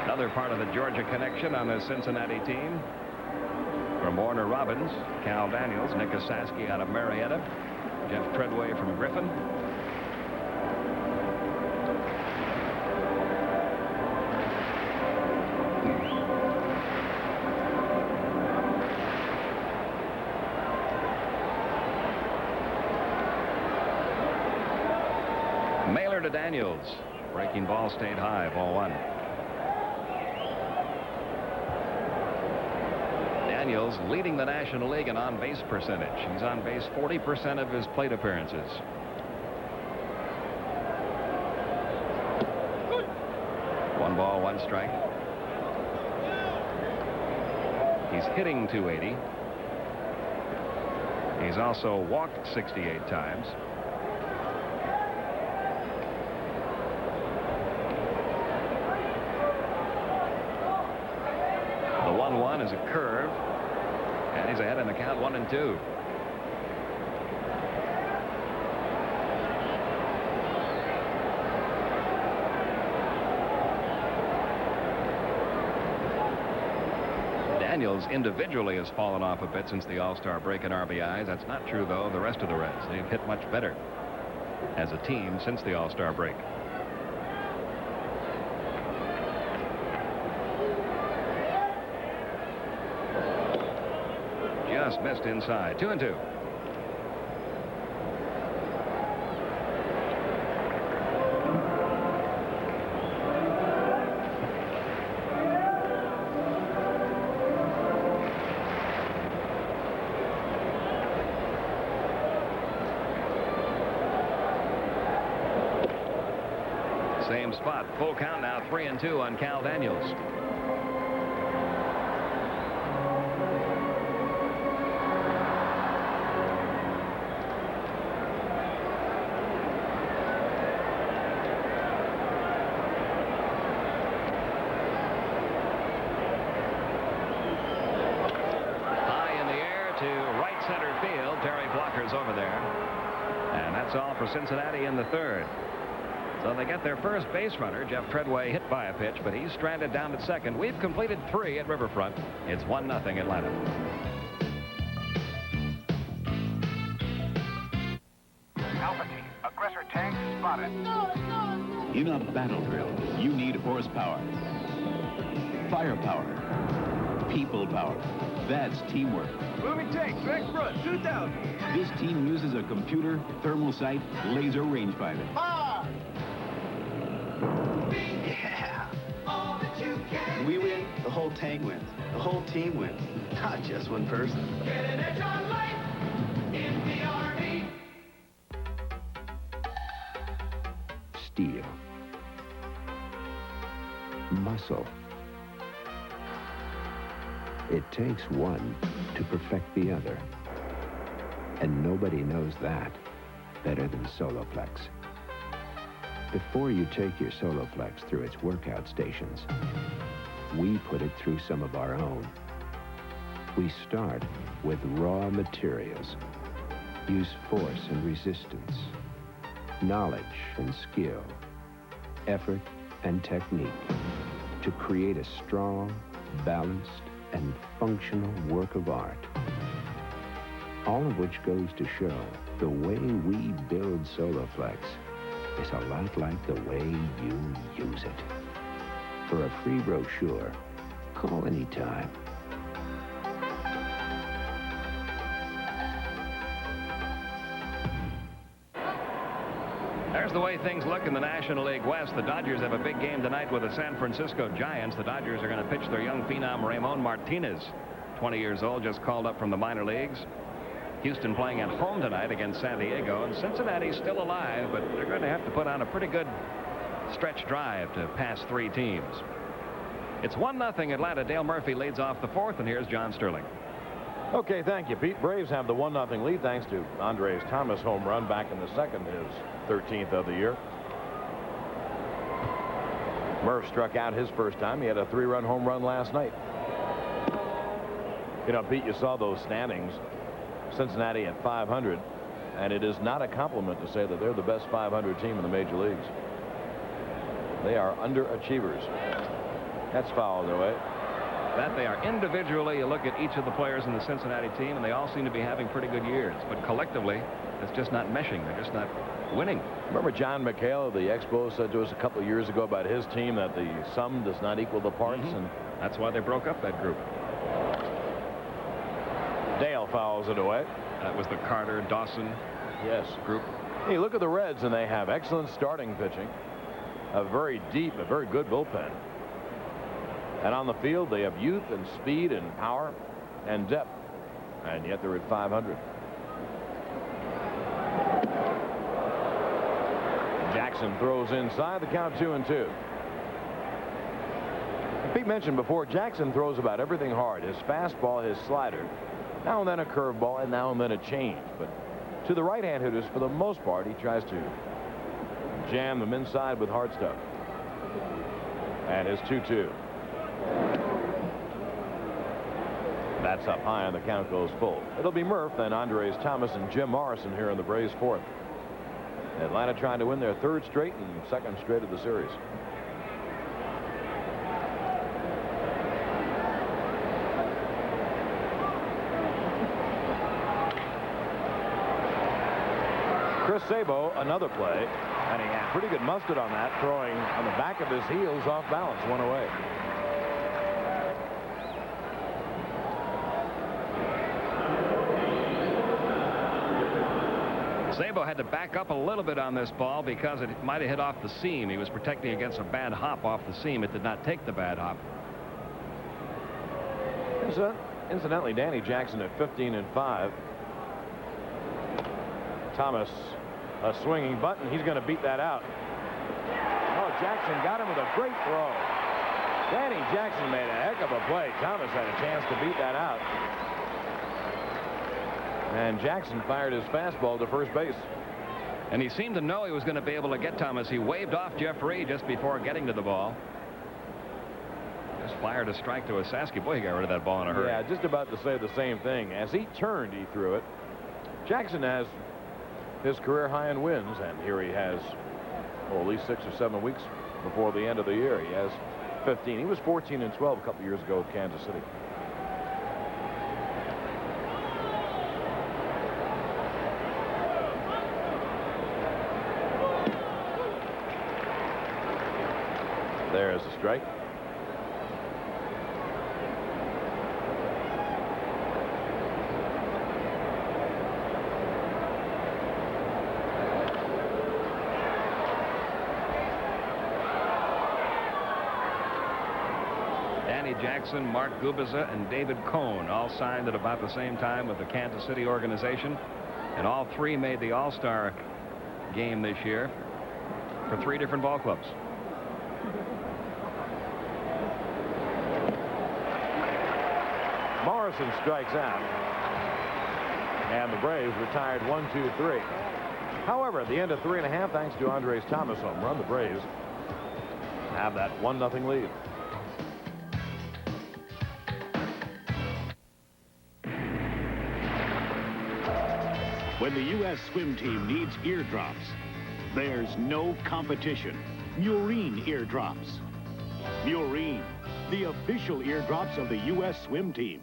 Another part of the Georgia connection on this Cincinnati team. From Warner Robins, Cal Daniels, Nick Osaski out of Marietta, Jeff Treadway from Griffin. Mailer to Daniels. Breaking ball stayed high, ball one. Daniels leading the National League in on-base percentage. He's on base 40% of his plate appearances. One ball, one strike. He's hitting .280. He's also walked 68 times. The 1-1 is a curve, and he's ahead in the count 1-2. Daniels individually has fallen off a bit since the All-Star break in RBIs. That's not true, though, of the rest of the Reds. They've hit much better as a team since the All-Star break. Just missed inside. 2-2. Same spot. Full count now. 3-2 on Cal Daniels. High in the air to right center field. Terry Blocker's over there. And that's all for Cincinnati in the third. So they get their first base runner. Jeff Treadway hit by a pitch, but he's stranded down at second. We've completed 3 at Riverfront. It's 1-0 Atlanta. Alpha team, aggressor tank spotted. In a battle drill, you need horsepower, firepower, people power. That's teamwork. Moving tank, direct front, 2,000. This team uses a computer, thermal sight, laser rangefinder. Yeah. All that you can. We win, the whole tank wins. The whole team wins, not just one person. Get an edge on life in the Army. Steel. Muscle. It takes one to perfect the other. And nobody knows that better than Soloflex. Before you take your Soloflex through its workout stations, we put it through some of our own. We start with raw materials. Use force and resistance, knowledge and skill, effort and technique to create a strong, balanced, and functional work of art. All of which goes to show the way we build Soloflex is a lot like the way you use it. For a free brochure, call anytime. There's the way things look in the National League West. The Dodgers have a big game tonight with the San Francisco Giants. The Dodgers are going to pitch their young phenom Ramon Martinez, 20 years old, just called up from the minor leagues. Houston playing at home tonight against San Diego, and Cincinnati's still alive, but they're going to have to put on a pretty good stretch drive to pass 3 teams. It's 1-0 Atlanta. Dale Murphy leads off the fourth, and here's John Sterling. Okay, thank you, Pete. Braves have the 1-0 lead thanks to Andres Thomas' home run back in the second, his 13th of the year. Murph struck out his first time. He had a 3-run home run last night. You know, Pete, you saw those standings. Cincinnati at 500, and it is not a compliment to say that they're the best 500 team in the major leagues. They are underachievers. That's fouled away. That they are individually. You look at each of the players in the Cincinnati team, and they all seem to be having pretty good years. But collectively, it's just not meshing. They're just not winning. Remember John McHale of the Expos said to us a couple of years ago about his team that the sum does not equal the parts, and that's why they broke up that group. Dale fouls it away. That was the Carter Dawson yes group. Hey, look at the Reds, and they have excellent starting pitching, a very deep, a very good bullpen. And on the field, they have youth and speed and power and depth, and yet they're at 500. Jackson throws inside, the count 2-2. Pete mentioned before, Jackson throws about everything hard. His fastball, his slider, now and then a curveball, and now and then a change. But to the right-hand hitters, for the most part, he tries to jam them inside with hard stuff. And his 2-2. That's up high, and the count goes full. It'll be Murph, then Andres Thomas and Jim Morrison here in the Braves' fourth. Atlanta trying to win their third straight and second straight of the series. Chris Sabo, another play, and he had pretty good mustard on that, throwing on the back of his heels off balance, one away. Sabo had to back up a little bit on this ball because it might have hit off the seam. He was protecting against a bad hop off the seam. It did not take the bad hop. Incidentally, Danny Jackson at 15-5. Thomas, a swinging button. He's going to beat that out. Oh, Jackson got him with a great throw. Danny Jackson made a heck of a play. Thomas had a chance to beat that out. And Jackson fired his fastball to first base. And he seemed to know he was going to be able to get Thomas. He waved off Jeffrey just before getting to the ball. Just fired a strike to Osaski. Boy, he got rid of that ball in a hurry. Yeah, just about to say the same thing. As he turned, he threw it. Jackson has his career high in wins, and here he has at least 6 or 7 weeks before the end of the year. He has 15. He was 14-12 a couple years ago with Kansas City. There's the strike. Danny Jackson, Mark Gubiza, and David Cohn all signed at about the same time with the Kansas City organization. And all three made the All-Star game this year for 3 different ball clubs. Morrison strikes out. And the Braves retired 1-2-3. However, at the end of 3.5, thanks to Andres Thomas home run, the Braves have that 1-0 lead. When the U.S. swim team needs eardrops, there's no competition. Murine eardrops. Murine, the official eardrops of the U.S. swim team.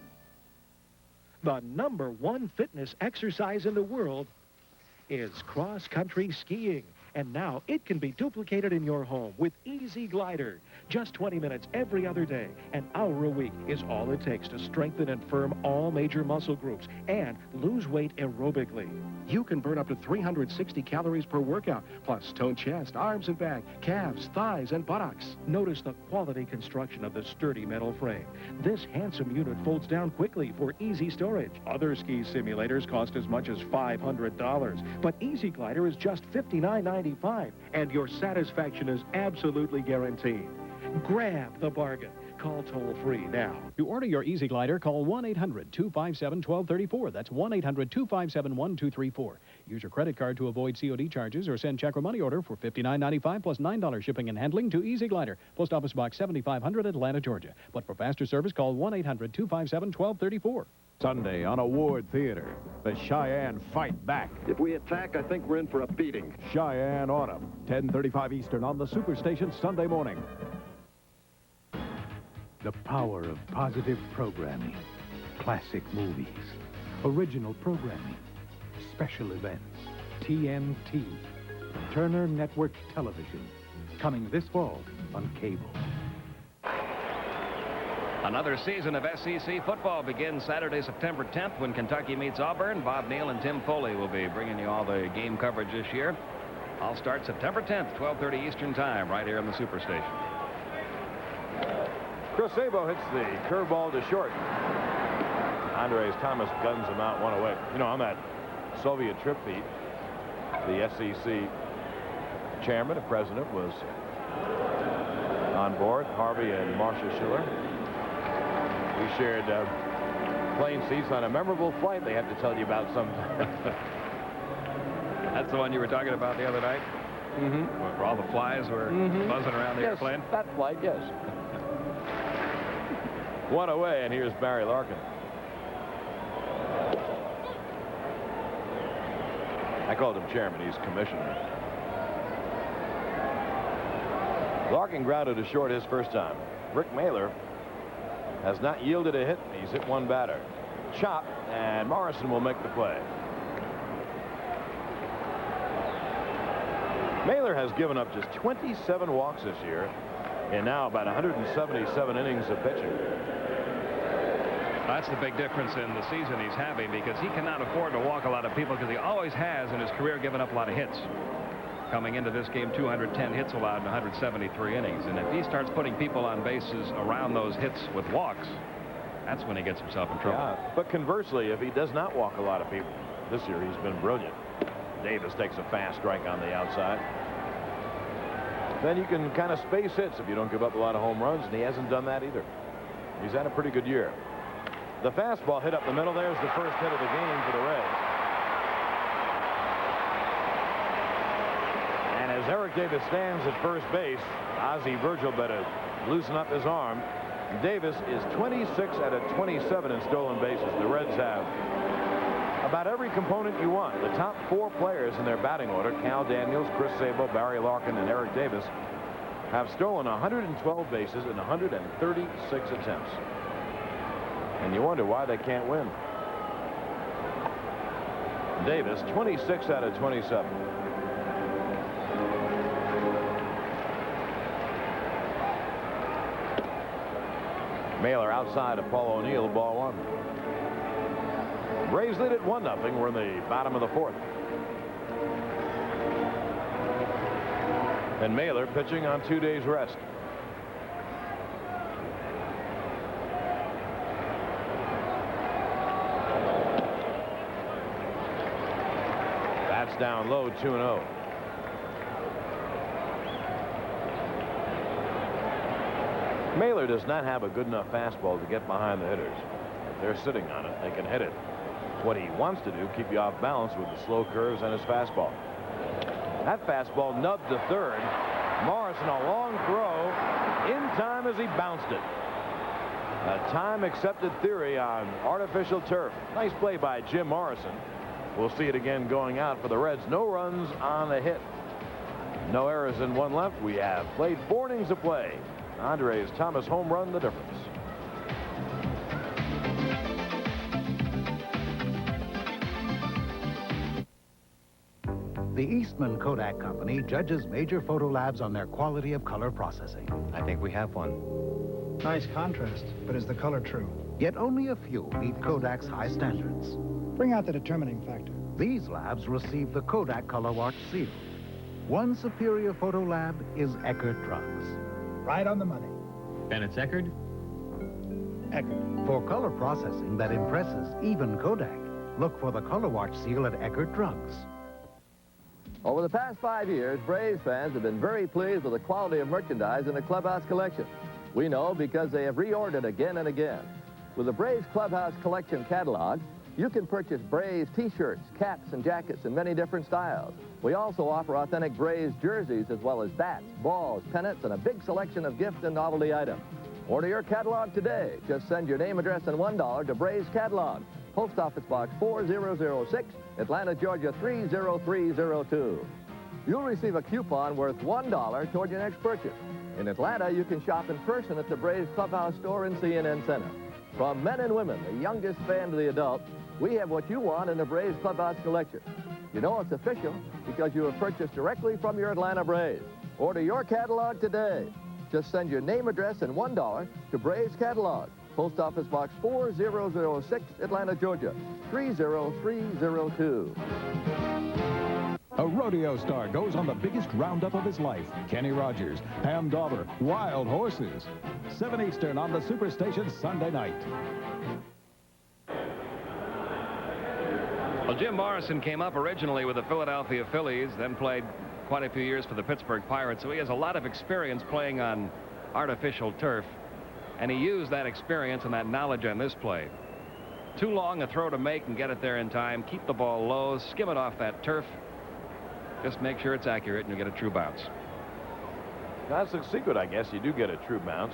The #1 fitness exercise in the world is cross-country skiing. And now it can be duplicated in your home with Easy Glider. Just 20 minutes every other day, an hour a week is all it takes to strengthen and firm all major muscle groups and lose weight aerobically. You can burn up to 360 calories per workout, plus tone chest, arms and back, calves, thighs, and buttocks. Notice the quality construction of the sturdy metal frame. This handsome unit folds down quickly for easy storage. Other ski simulators cost as much as $500, but Easy Glider is just $59.95. And your satisfaction is absolutely guaranteed. Grab the bargain. Call toll-free now. To order your Easy Glider, call 1-800-257-1234. That's 1-800-257-1234. Use your credit card to avoid COD charges or send check or money order for $59.95 plus $9 shipping and handling to Easy Glider. Post Office Box 7500, Atlanta, Georgia. But for faster service, call 1-800-257-1234. Sunday on Award Theater, the Cheyenne fight back. If we attack, I think we're in for a beating. Cheyenne Autumn, 10:35 Eastern on the Superstation Sunday morning. The power of positive programming, classic movies, original programming, special events, TNT, Turner Network Television, coming this fall on cable. Another season of SEC football begins Saturday, September 10th when Kentucky meets Auburn. Bob Neal and Tim Foley will be bringing you all the game coverage this year. I'll start September 10th, 12:30 Eastern Time, right here on the Superstation. Chris Sabo hits the curveball to short. Andres Thomas guns him out one away. You know, on that Soviet trip, Pete, the SEC chairman and president was on board, Harvey and Marcia Schiller. We shared plane seats on a memorable flight they have to tell you about sometime. That's the one you were talking about the other night? Mm-hmm. Where all the flies were buzzing around the airplane? That flight, yes. One away, and here's Barry Larkin. I called him chairman. He's commissioner. Larkin grounded to short his first time. Rick Mailer has not yielded a hit. He's hit one batter. Chop, and Morrison will make the play. Mailer has given up just 27 walks this year and now about 177 innings of pitching. That's the big difference in the season he's having, because he cannot afford to walk a lot of people, because he always has in his career given up a lot of hits. Coming into this game, 210 hits allowed in 173 innings. And if he starts putting people on bases around those hits with walks, that's when he gets himself in trouble. Yeah, but conversely, if he does not walk a lot of people, this year he's been brilliant. Davis takes a fast strike on the outside. Then you can kind of space hits if you don't give up a lot of home runs, and he hasn't done that either. He's had a pretty good year. The fastball hit up the middle. There's the first hit of the game for the Reds. And as Eric Davis stands at first base, Ozzie Virgil better loosen up his arm. Davis is 26 out of 27 in stolen bases. The Reds have about every component you want. The top 4 players in their batting order, Cal Daniels, Chris Sabo, Barry Larkin, and Eric Davis, have stolen 112 bases in 136 attempts. And you wonder why they can't win. Davis, 26 out of 27. Mailer outside of Paul O'Neill, ball 1. Braves lead at 1-0. We're in the bottom of the 4th. And Mailer pitching on 2 days rest. That's down low, 2-0. Mailer does not have a good enough fastball to get behind the hitters. If they're sitting on it, they can hit it. What he wants to do, keep you off balance with the slow curves and his fastball. That fastball nubbed to third. Morrison, a long throw in time as he bounced it. A time-accepted theory on artificial turf. Nice play by Jim Morrison. We'll see it again going out for the Reds. No runs on a hit. No errors and 1 left. We have played 4 innings of play. Andres Thomas home run, the difference. The Eastman Kodak Company judges major photo labs on their quality of color processing. I think we have one. Nice contrast, but is the color true? Yet only a few meet Kodak's high standards. Bring out the determining factor. These labs receive the Kodak Color Watch seal. One superior photo lab is Eckert Drugs. Right on the money. And it's Eckert? Eckert. For color processing that impresses even Kodak, look for the Color Watch seal at Eckert Drugs. Over the past 5 years, Braves fans have been very pleased with the quality of merchandise in the Clubhouse collection. We know because they have reordered again and again. With the Braves Clubhouse collection catalog, you can purchase Braves t-shirts, caps, and jackets in many different styles. We also offer authentic Braves jerseys as well as bats, balls, pennants, and a big selection of gift and novelty items. Order your catalog today. Just send your name, address, and $1 to Braves Catalog, Post Office Box 4006, Atlanta, Georgia 30302. You'll receive a coupon worth $1 toward your next purchase. In Atlanta, you can shop in person at the Braves Clubhouse store in CNN Center. From men and women, the youngest fan to the adult, we have what you want in the Braves Clubhouse collection. You know it's official because you have purchased directly from your Atlanta Braves. Order your catalog today. Just send your name, address, and $1 to Braves Catalog. Post Office Box 4006, Atlanta, Georgia, 30302. A rodeo star goes on the biggest roundup of his life. Kenny Rogers, Pam Dauber, Wild Horses. 7 Eastern on the Superstation Sunday night. Well, Jim Morrison came up originally with the Philadelphia Phillies, then played quite a few years for the Pittsburgh Pirates, so he has a lot of experience playing on artificial turf, and he used that experience and that knowledge on this play. Too long a throw to make and get it there in time. Keep the ball low, skim it off that turf. Just make sure it's accurate and you get a true bounce. That's the secret, I guess. You do get a true bounce.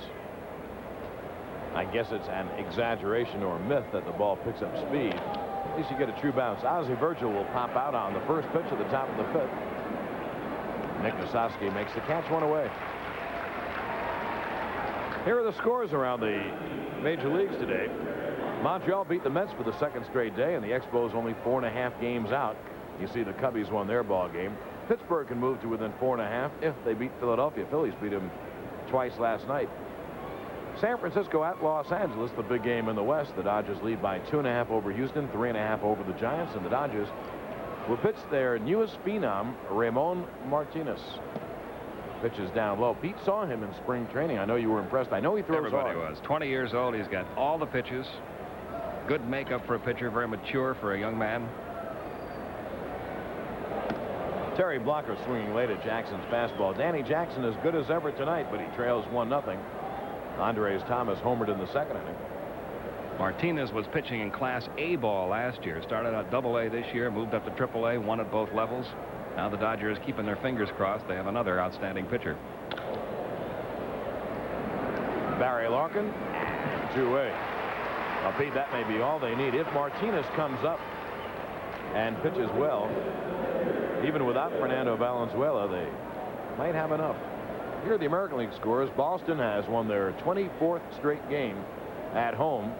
I guess it's an exaggeration or myth that the ball picks up speed. At least you get a true bounce. Ozzie Virgil will pop out on the first pitch at the top of the fifth. Nick Nosowski makes the catch, one away. Here are the scores around the major leagues today. Montreal beat the Mets for the second straight day, and the Expos only 4.5 games out. You see the Cubbies won their ball game. Pittsburgh can move to within 4.5 if they beat Philadelphia. Phillies beat them twice last night. San Francisco at Los Angeles, the big game in the West. The Dodgers lead by 2.5 over Houston, 3.5 over the Giants, and the Dodgers will pitch their newest phenom, Ramon Martinez. Pitches down low. Pete saw him in spring training. I know you were impressed. I know he throws Everybody hard. was. 20 years old. He's got all the pitches. Good makeup for a pitcher. Very mature for a young man. Terry Blocker swinging late at Jackson's fastball. Danny Jackson as good as ever tonight, but he trails 1-0. Andres Thomas homered in the second inning. Martinez was pitching in Class A ball last year. Started out Double-A this year, moved up to Triple-A, won at both levels. Now the Dodgers keeping their fingers crossed. They have another outstanding pitcher. Barry Larkin, 2-away. Now, Pete, that may be all they need. If Martinez comes up and pitches well, even without Fernando Valenzuela, they might have enough. Here are the American League scores. Boston has won their 24th straight game at home.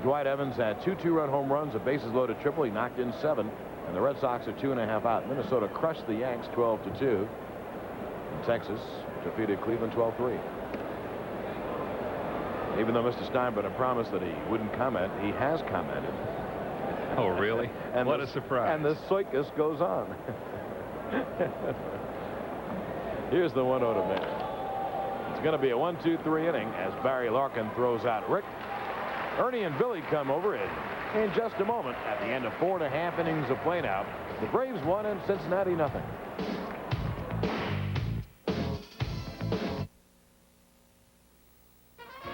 Dwight Evans had 2 2-run home runs, a bases loaded triple. He knocked in 7, and the Red Sox are 2.5 out. Minnesota crushed the Yanks 12-2. And Texas defeated Cleveland 12-3. Even though Mr. Steinbrenner promised that he wouldn't comment, he has commented. Oh, really? And what a surprise. And the circus goes on. Here's the 1-0 to Mick. It's going to be a 1-2-3 inning as Barry Larkin throws out Rick. Ernie and Billy come over in just a moment. At the end of 4.5 innings of play now, the Braves won and Cincinnati nothing.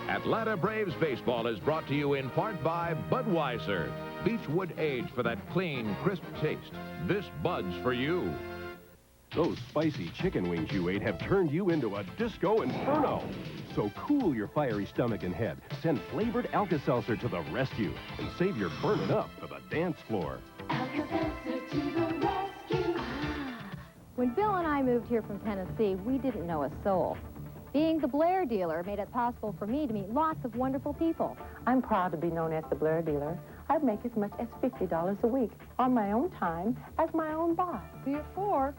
Atlanta Braves baseball is brought to you in part by Budweiser. Beechwood Age for that clean, crisp taste. This Bud's for you. Those spicy chicken wings you ate have turned you into a disco inferno. So cool your fiery stomach and head. Send flavored Alka-Seltzer to the rescue and save your burning up for the dance floor. Alka-Seltzer to the rescue. When Bill and I moved here from Tennessee, we didn't know a soul. Being the Blair dealer made it possible for me to meet lots of wonderful people. I'm proud to be known as the Blair dealer. I make as much as $50 a week on my own time as my own boss. Before,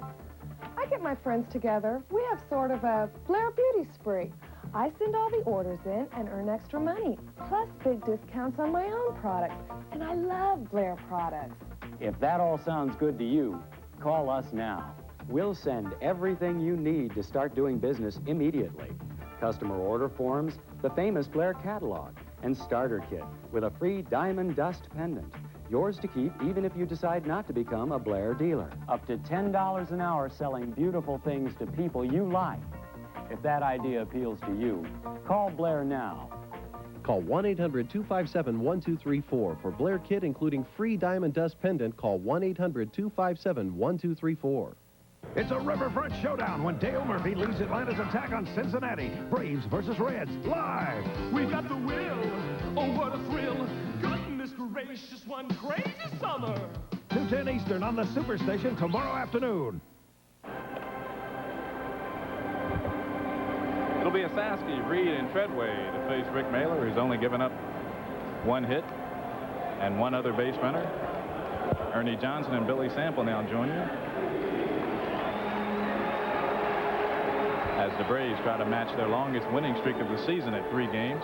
I get my friends together. We have sort of a Blair beauty spree. I send all the orders in and earn extra money, plus big discounts on my own products. And I love Blair products. If that all sounds good to you, call us now. We'll send everything you need to start doing business immediately. Customer order forms, the famous Blair catalog, and starter kit with a free diamond dust pendant. Yours to keep even if you decide not to become a Blair dealer. Up to $10 an hour selling beautiful things to people you like. If that idea appeals to you, call Blair now. Call 1-800-257-1234. For Blair Kit, including free diamond dust pendant, call 1-800-257-1234. It's a Riverfront showdown when Dale Murphy leads Atlanta's attack on Cincinnati. Braves versus Reds, live. We got the will. Oh, what a thrill. Goodness gracious, one crazy summer. 2:10 Eastern on the Superstation tomorrow afternoon. It'll be Asaski, Reed, and Treadway to face Rick Mailer, who's only given up 1 hit and 1 other base runner. Ernie Johnson and Billy Sample now join you. as the Braves try to match their longest winning streak of the season at 3 games.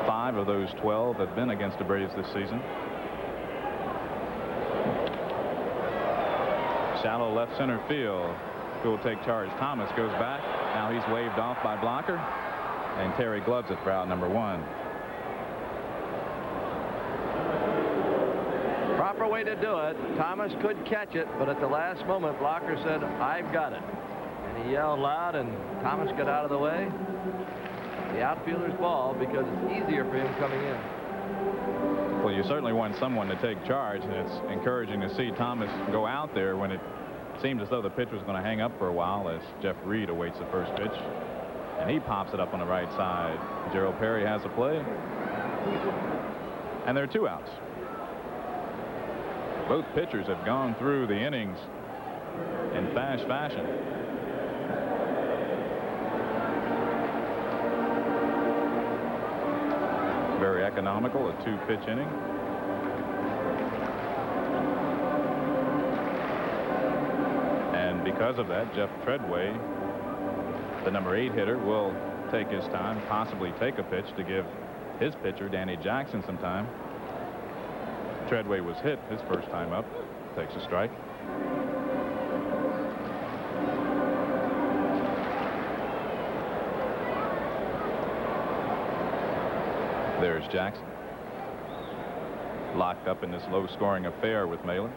Five of those 12 have been against the Braves this season. Shallow left center field. Who will take charge? Thomas goes back. Now he's waved off by blocker. And Terry gloves it for out number 1. Proper way to do it. Thomas could catch it, but at the last moment, blocker said, "I've got it." And he yelled loud, and Thomas got out of the way. The outfielder's ball because it's easier for him coming in. Well, you certainly want someone to take charge, and it's encouraging to see Thomas go out there when it seemed as though the pitch was going to hang up for a while as Jeff Reed awaits the first pitch. And he pops it up on the right side. Gerald Perry has a play. And there are 2 outs. Both pitchers have gone through the innings in fast fashion. Very economical, a 2-pitch inning. And because of that, Jeff Treadway, the number 8 hitter, will take his time, possibly take a pitch to give his pitcher, Danny Jackson, some time. Treadway was hit his first time up. Takes a strike. There's Jackson. Locked up in this low-scoring affair with Mailer.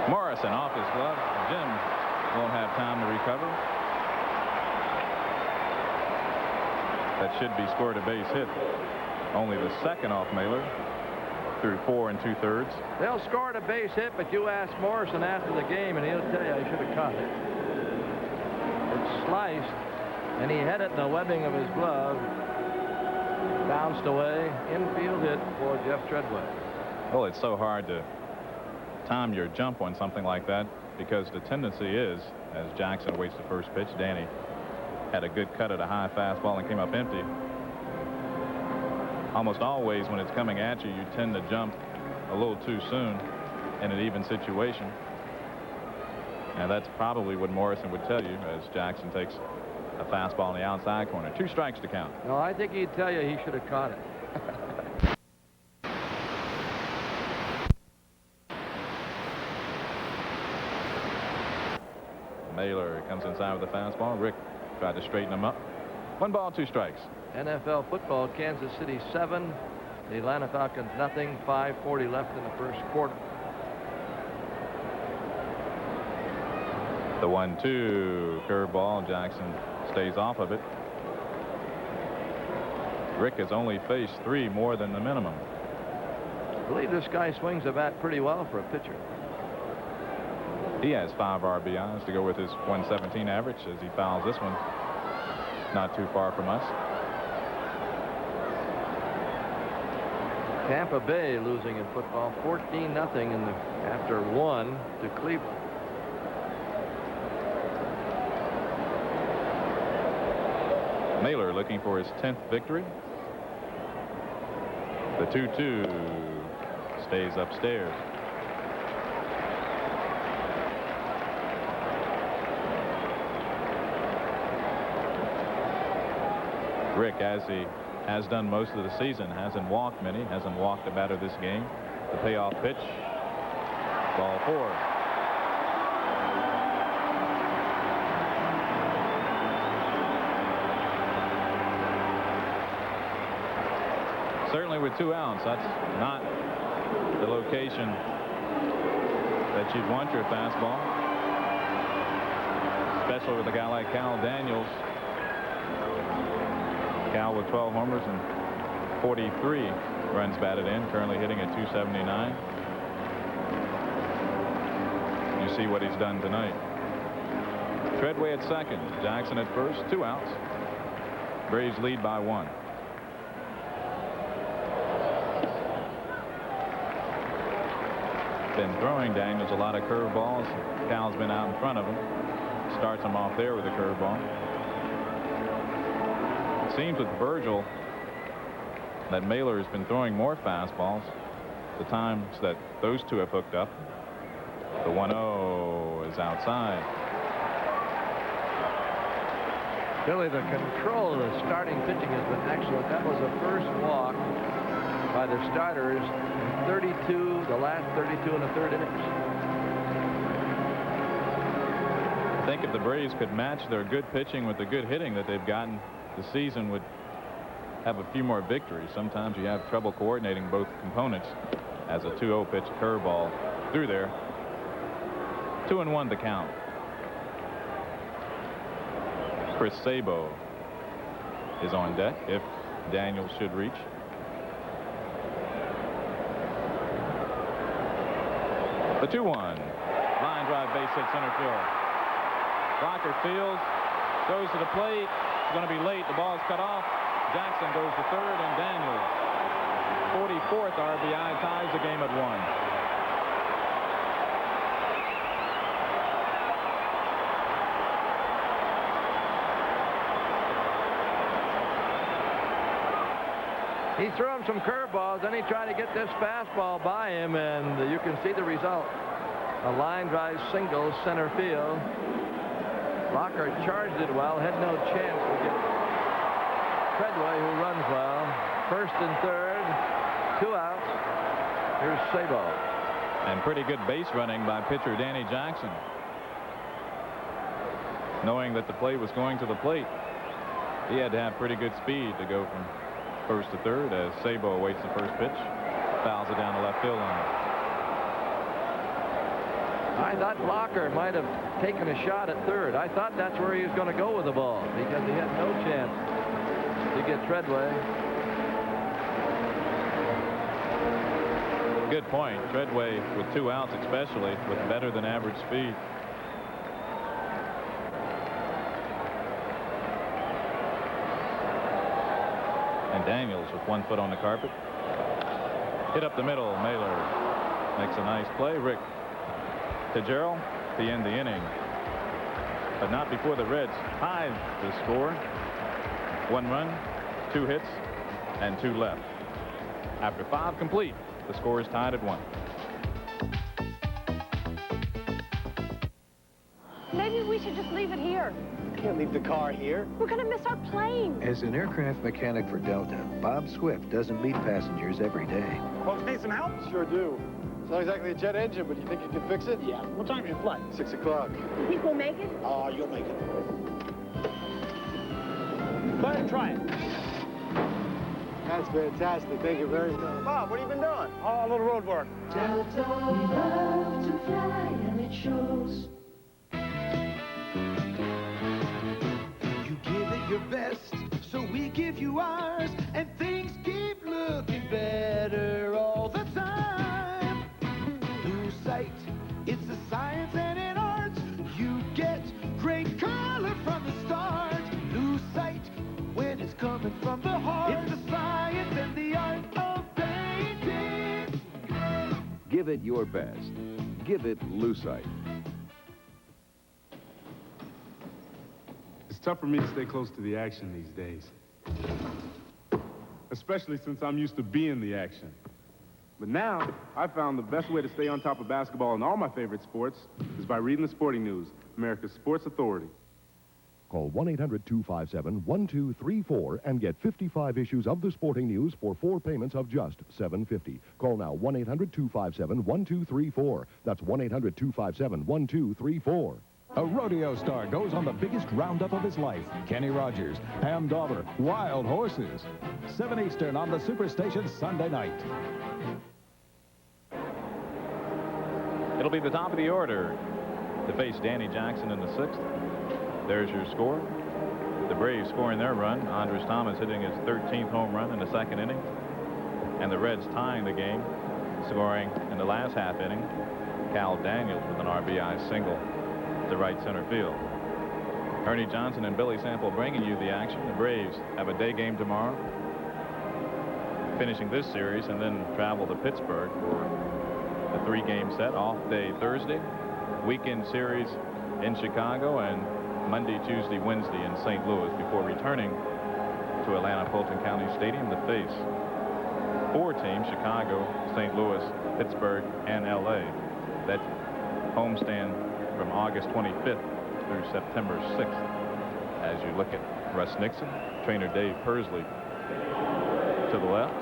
Morrison off his glove. Jim won't have time to recover. That should be scored a base hit. Only the second off Mailer through 4 2/3. They'll score a base hit, but you ask Morrison after the game, and he'll tell you I should have caught it. It's sliced, and he had it in the webbing of his glove. Bounced away. Infield hit for Jeff Treadway. Well, it's so hard to time your jump on something like that because the tendency is, as Jackson awaits the first pitch, Danny had a good cut at a high fastball and came up empty. Almost always when it's coming at you, you tend to jump a little too soon in an even situation. And that's probably what Morrison would tell you as Jackson takes a fastball in the outside corner. 2 strikes to count. No, I think he'd tell you he should have caught it. Mailer comes inside with a fastball. Rick tried to straighten him up. 1 ball, 2 strikes. NFL football, Kansas City 7, the Atlanta Falcons nothing. 5:40 left in the first quarter. The 1-2 curveball. Jackson stays off of it. Rick has only faced 3 more than the minimum. I believe this guy swings the bat pretty well for a pitcher. He has 5 RBIs to go with his 117 average as he fouls this one not too far from us. Tampa Bay losing in football 14-0 in the after 1 to Cleveland. Mailer looking for his 10th victory. The 2-2 stays upstairs. Rick, as he has done most of the season, hasn't walked many, hasn't walked a batter this game. The payoff pitch, ball 4. Certainly with 2 outs, that's not the location that you'd want your fastball, especially with a guy like Cal Daniels. Cal with 12 homers and 43 runs batted in, currently hitting at 279. You see what he's done tonight. Treadway at second, Jackson at first, 2 outs. Braves lead by 1. Been throwing Daniels a lot of curveballs. Cal's been out in front of him. Starts him off there with a curveball. seems with Virgil that Mailer has been throwing more fastballs the times that those two have hooked up. The 1-0 is outside. Billy, the control of the starting pitching has been excellent. That was the first walk by the starters in 32, the last 32 in the third innings. I think if the Braves could match their good pitching with the good hitting that they've gotten, the season would have a few more victories. Sometimes you have trouble coordinating both components, as a 2-0 pitch curveball through there. 2-1 to count. Chris Sabo is on deck if Daniels should reach. The 2-1 line drive, base hit, center field. Blocker fields, goes to the plate. It's going to be late. The ball is cut off. Jackson goes to third, and Daniels, 44th RBI, ties the game at 1. He threw him some curveballs, then he tried to get this fastball by him, and you can see the result. A line drive single center field. Locker charged it well, had no chance to get Treadway, who runs well. First and third, 2 outs. Here's Sabo. And pretty good base running by pitcher Danny Jackson. Knowing that the play was going to the plate, he had to have pretty good speed to go from first to third as Sabo awaits the first pitch, fouls it down the left field line. I thought Locker might have taken a shot at third. I thought that's where he was going to go with the ball because he had no chance to get Treadway. Good point. Treadway with 2 outs, especially with better than average speed. And Daniels with 1 foot on the carpet. Hit up the middle. Mailer makes a nice play. Rick Tegero to end the inning. But not before the Reds tied the score. 1 run, 2 hits, and 2 left. After 5 complete, the score is tied at 1. Maybe we should just leave it here. Can't leave the car here. We're going to miss our plane. As an aircraft mechanic for Delta, Bob Swift doesn't meet passengers every day. Folks need some help? Sure do. It's not exactly a jet engine, but you think you can fix it? Yeah. What time is your flight? 6 o'clock. You think we'll make it? Oh, you'll make it. Go ahead and try it. That's fantastic. Thank you very much. Bob, what have you been doing? Oh, a little road work. Delta, we love to fly, and it shows. You give it your best, so we give you ours, and things keep looking better all the time. Lose sight, it's a science and an art. You get great color from the start. Lose sight when it's coming from the heart. It's the science and the art of painting. Give it your best. Give it Lucite. It's tough for me to stay close to the action these days. Especially since I'm used to being the action. But now, I found the best way to stay on top of basketball and all my favorite sports is by reading the Sporting News, America's sports authority. Call 1-800-257-1234 and get 55 issues of the Sporting News for 4 payments of just $7.50. Call now 1-800-257-1234. That's 1-800-257-1234. A rodeo star goes on the biggest roundup of his life. Kenny Rogers, Pam Dauber, Wild Horses. 7 Eastern on the Superstation Sunday night. It'll be the top of the order to face Danny Jackson in the 6th. There's your score. The Braves scoring their run. Andres Thomas hitting his 13th home run in the 2nd inning. And the Reds tying the game, scoring in the last half inning. Cal Daniels with an RBI single to right center field. Ernie Johnson and Billy Sample bringing you the action. The Braves have a day game tomorrow, finishing this series, and then travel to Pittsburgh for a 3-game set. Off day Thursday, weekend series in Chicago, and Monday, Tuesday, Wednesday in St. Louis before returning to Atlanta Fulton County Stadium to face 4 teams: Chicago, St. Louis, Pittsburgh, and LA. That homestand from August 25th through September 6th. As you look at Russ Nixon, trainer Dave Pursley to the left.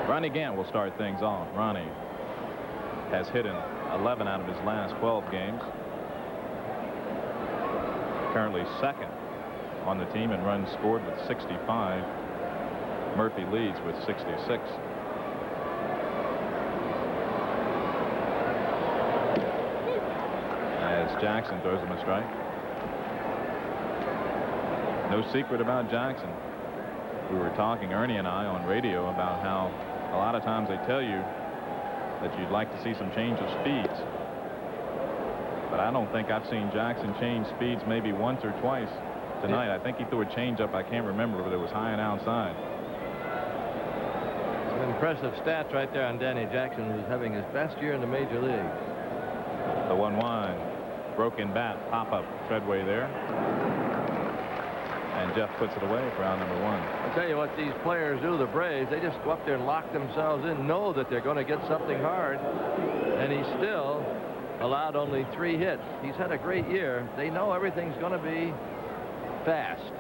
Ronnie Gant will start things off. Ronnie has hit in 11 out of his last 12 games. Currently second on the team in runs scored with 65. Murphy leads with 66. As Jackson throws him a strike. No secret about Jackson. We were talking, Ernie and I, on radio about how a lot of times they tell you that you'd like to see some change of speeds. But I don't think I've seen Jackson change speeds maybe once or twice tonight. I think he threw a changeup. I can't remember, but it was high and outside. Some impressive stats right there on Danny Jackson, who's having his best year in the major league. The 1-1. Broken bat, pop-up Treadway there. And Jeff puts it away for out number 1. I'll tell you what these players do, the Braves, they just go up there and lock themselves in, know that they're going to get something hard, and he still allowed only 3 hits. He's had a great year. They know everything's going to be fast.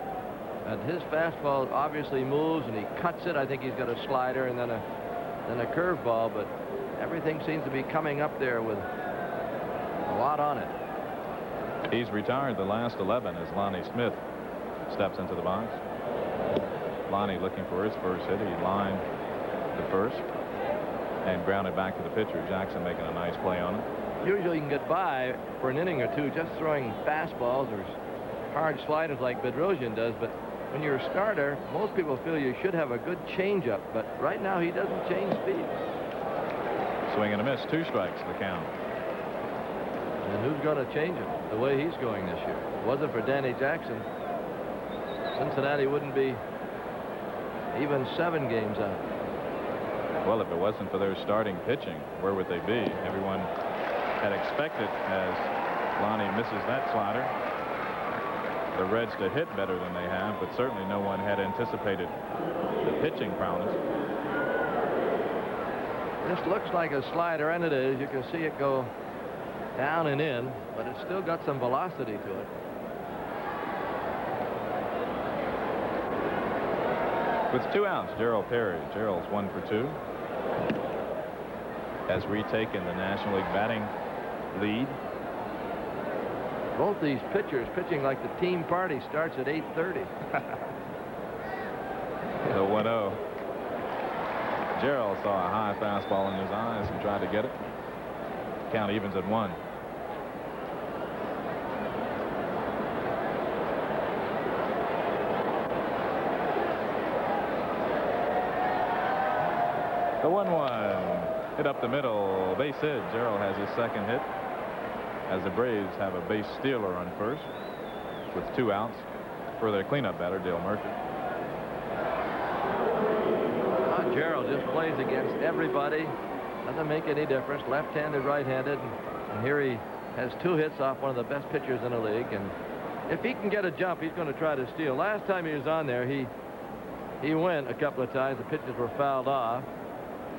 And his fastball obviously moves, and he cuts it. I think he's got a slider and then a curveball, but everything seems to be coming up there with a lot on it. He's retired the last 11 as Lonnie Smith steps into the box. Lonnie looking for his first hit. He lined the first and grounded back to the pitcher. Jackson making a nice play on it. Usually you can get by for an inning or two just throwing fastballs or hard sliders like Bedrosian does, but when you're a starter, most people feel you should have a good changeup, but right now he doesn't change speed. Swing and a miss, 2 strikes the count. And who's going to change him the way he's going this year? If it wasn't for Danny Jackson, Cincinnati wouldn't be even 7 games out. Well, if it wasn't for their starting pitching, where would they be? Everyone had expected, as Lonnie misses that slider, the Reds to hit better than they have, but certainly no one had anticipated the pitching prowess. This looks like a slider, and it is. You can see it go down and in, but it's still got some velocity to it. With 2 outs, Gerald Perry. Gerald's 1 for 2. Has retaken the National League batting lead. Both these pitchers pitching like the team party starts at 8:30. The 1-0. Gerald saw a high fastball in his eyes and tried to get it. Count evens at 1. The 1-1 hit up the middle, base hit. Gerald has his second hit as the Braves have a base stealer on first with 2 outs for their cleanup batter, Dale Murphy. Gerald just plays against everybody. Doesn't make any difference. Left-handed, right-handed, and here he has 2 hits off one of the best pitchers in the league. And if he can get a jump, he's going to try to steal. Last time he was on there, he went a couple of times. The pitches were fouled off.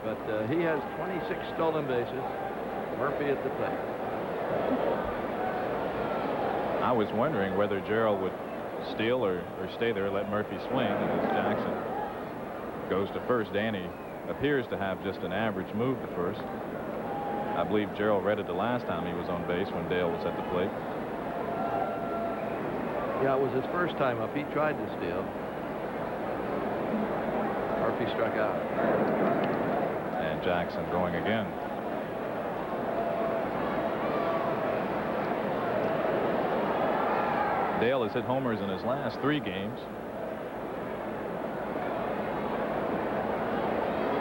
But he has 26 stolen bases. Murphy at the plate. I was wondering whether Gerald would steal or stay there, let Murphy swing, as Jackson goes to first. Danny appears to have just an average move to first. I believe Gerald read it the last time he was on base when Dale was at the plate. Yeah, it was his first time up. He tried to steal. Murphy struck out. And Jackson going again. Dale has hit homers in his last 3 games.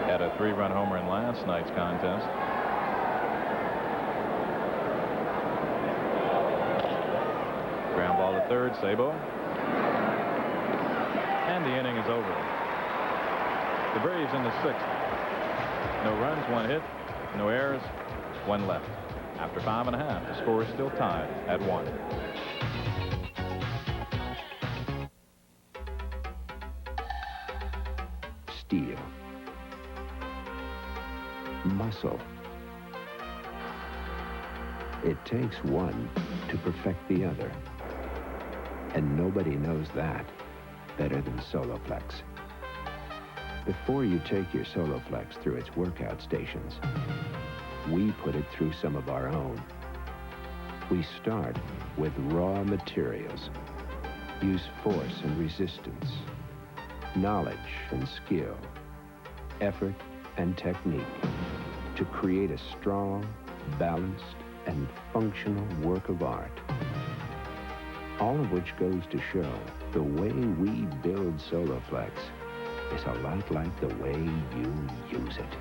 Had a 3-run homer in last night's contest. Ground ball to third, Sabo. And the inning is over. The Braves in the 6th. No runs, 1 hit, no errors, 1 left. After 5.5, the score is still tied at 1. Steel. Muscle. It takes one to perfect the other. And nobody knows that better than Soloflex. Before you take your Soloflex through its workout stations, we put it through some of our own. We start with raw materials. Use force and resistance, knowledge and skill, effort and technique to create a strong, balanced, and functional work of art. All of which goes to show the way we build Soloflex is a lot like the way you use it.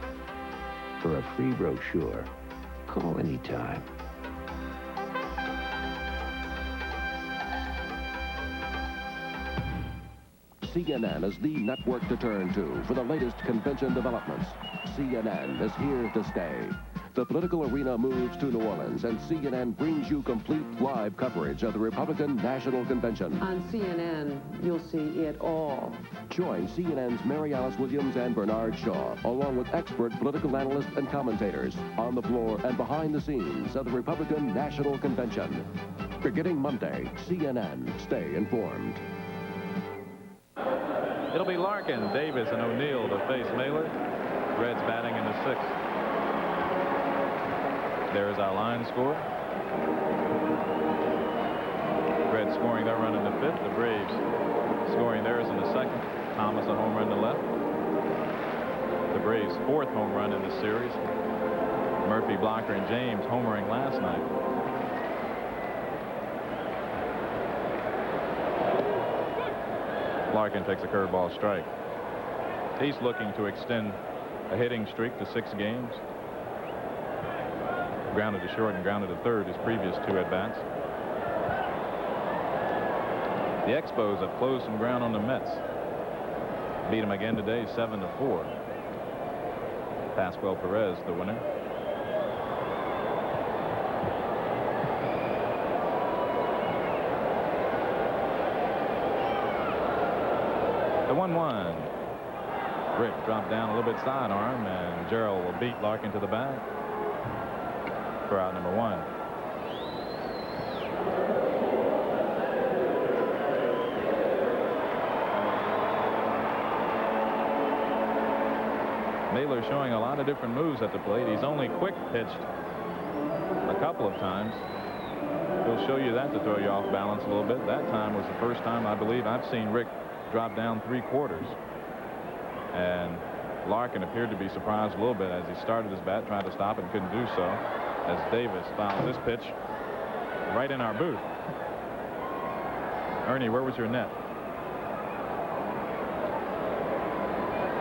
For a free brochure, call anytime. CNN is the network to turn to for the latest convention developments. CNN is here to stay. The political arena moves to New Orleans, and CNN brings you complete live coverage of the Republican National Convention. On CNN, you'll see it all. Join CNN's Mary Alice Williams and Bernard Shaw, along with expert political analysts and commentators, on the floor and behind the scenes of the Republican National Convention. Beginning Monday, CNN. Stay informed. It'll be Larkin, Davis, and O'Neill to face Mailer. Reds batting in the 6th. There's our line score. Reds scoring their run in the 5th. The Braves scoring theirs in the 2nd. Thomas a home run to left. The Braves' 4th home run in the series. Murphy, Blocker, and James homering last night. Larkin takes a curveball strike. He's looking to extend a hitting streak to 6 games. Grounded to short and grounded to third his previous 2 at-bats. The Expos have closed some ground on the Mets. Beat them again today, 7-4. Pascual Perez, the winner. The 1-1. Rick dropped down a little bit sidearm, and Gerald will beat Larkin to the bag for out number 1. Mailer showing a lot of different moves at the plate. He's only quick pitched a couple of times. He'll show you that to throw you off balance a little bit. That time was the first time I believe I've seen Rick drop down 3/4. And Larkin appeared to be surprised a little bit as he started his bat, tried to stop it and couldn't do so, as Davis fouls this pitch right in our booth. Ernie, where was your net?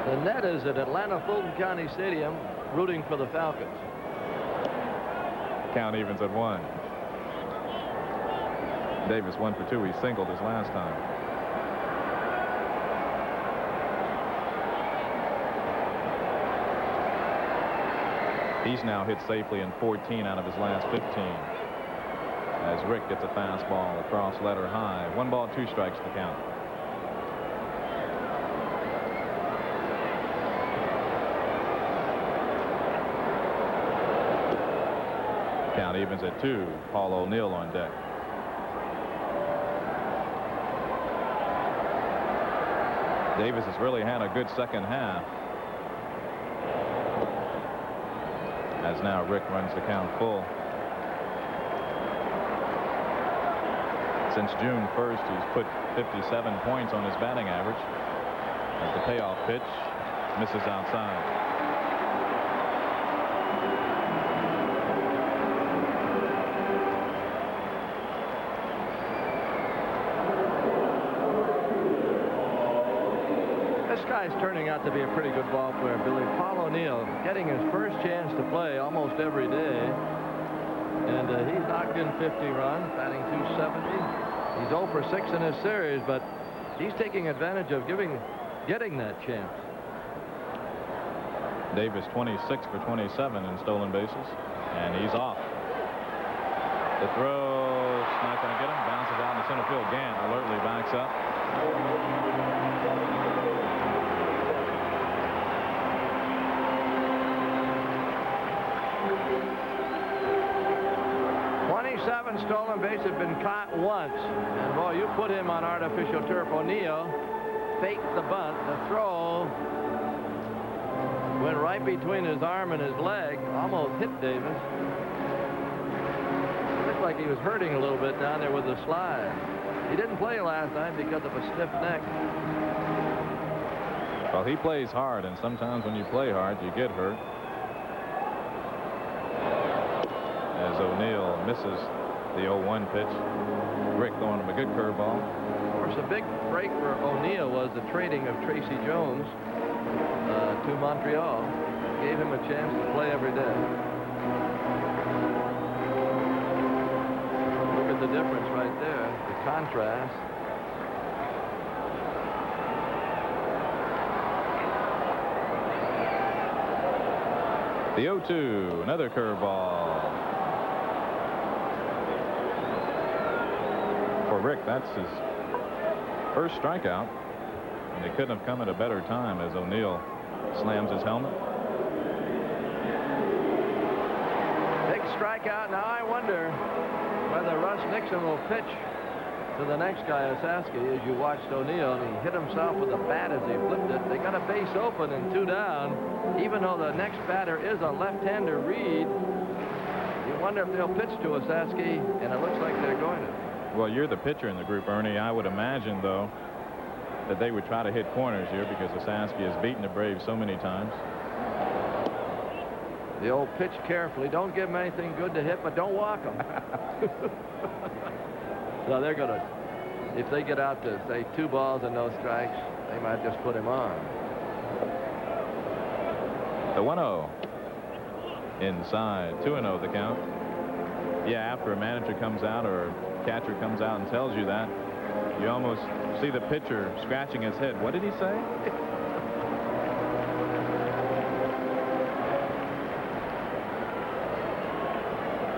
The net is at Atlanta Fulton County Stadium, rooting for the Falcons. Count evens at 1. Davis 1 for 2. He singled his last time. He's now hit safely in 14 out of his last 15. As Rick gets a fastball across letter high. 1 ball, 2 strikes to count. Count evens at 2. Paul O'Neill on deck. Davis has really had a good second half. As now Rick runs the count full. Since June 1st, he's put 57 points on his batting average. As the payoff pitch misses outside. This guy's turning out to be a pretty good ball player, Billy. Paul O'Neill getting his first chance to play almost every day. And he's knocked in 50 runs, batting .270. He's 0 for 6 in his series, but he's taking advantage of getting that chance. Davis 26 for 27 in stolen bases, and he's off. The throw, not going to get him. Bounces out in the center field. Gant alertly backs up. Stolen base had been caught once, and boy, you put him on artificial turf. O'Neill faked the bunt. The throw went right between his arm and his leg, almost hit Davis. It looked like he was hurting a little bit down there with the slide. He didn't play last night because of a stiff neck. Well, he plays hard, and sometimes when you play hard, you get hurt. As O'Neill misses the 0-1 pitch. Rick throwing him a good curveball. Of course, the big break for O'Neill was the trading of Tracy Jones to Montreal. Gave him a chance to play every day. Look at the difference right there, the contrast. The 0-2, another curveball. For Rick, that's his first strikeout, and it couldn't have come at a better time as O'Neill slams his helmet. Big strikeout. Now I wonder whether Russ Nixon will pitch to the next guy, Osaski. As you watched O'Neill, and he hit himself with the bat as he flipped it. They got a base open and 2 down, even though the next batter is a left-hander, Reed. You wonder if they'll pitch to Osaski, and it looks like they're going to. Well, you're the pitcher in the group, Ernie. I would imagine, though, that they would try to hit corners here because Osaski has beaten the Braves so many times. The old pitch carefully. Don't give them anything good to hit, but don't walk them. So they're going to, if they get out to, say, 2 balls and no strikes, they might just put him on. The 1-0. Inside. 2-0 the count. Yeah, after a manager comes out or catcher comes out and tells you that, you almost see the pitcher scratching his head. What did he say?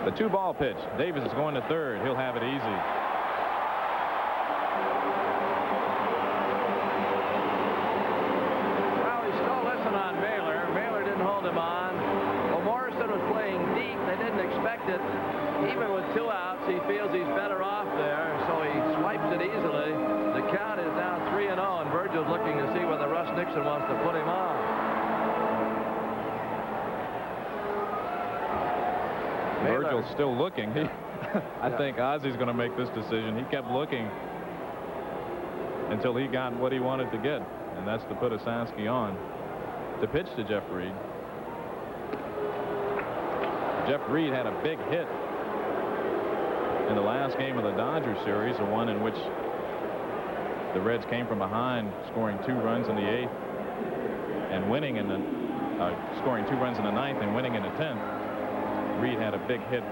The 2-ball pitch. Davis is going to third. He'll have it easy. Well, he stole this one on Mailer. Mailer didn't hold him on. Well, Morrison was playing deep. They didn't expect it. Even with 2 outs, he feels he's better off there, so he swipes it easily. The count is now 3-0, and Virgil's looking to see whether Russ Nixon wants to put him on. Virgil's still looking. I think Ozzy's going to make this decision. He kept looking until he got what he wanted to get, and that's to put Osaski on to pitch to Jeff Reed. Jeff Reed had a big hit in the last game of the Dodgers series, the one in which the Reds came from behind, scoring 2 runs in the 8th and winning in the scoring 2 runs in the 9th and winning in the 10th. Reed had a big hit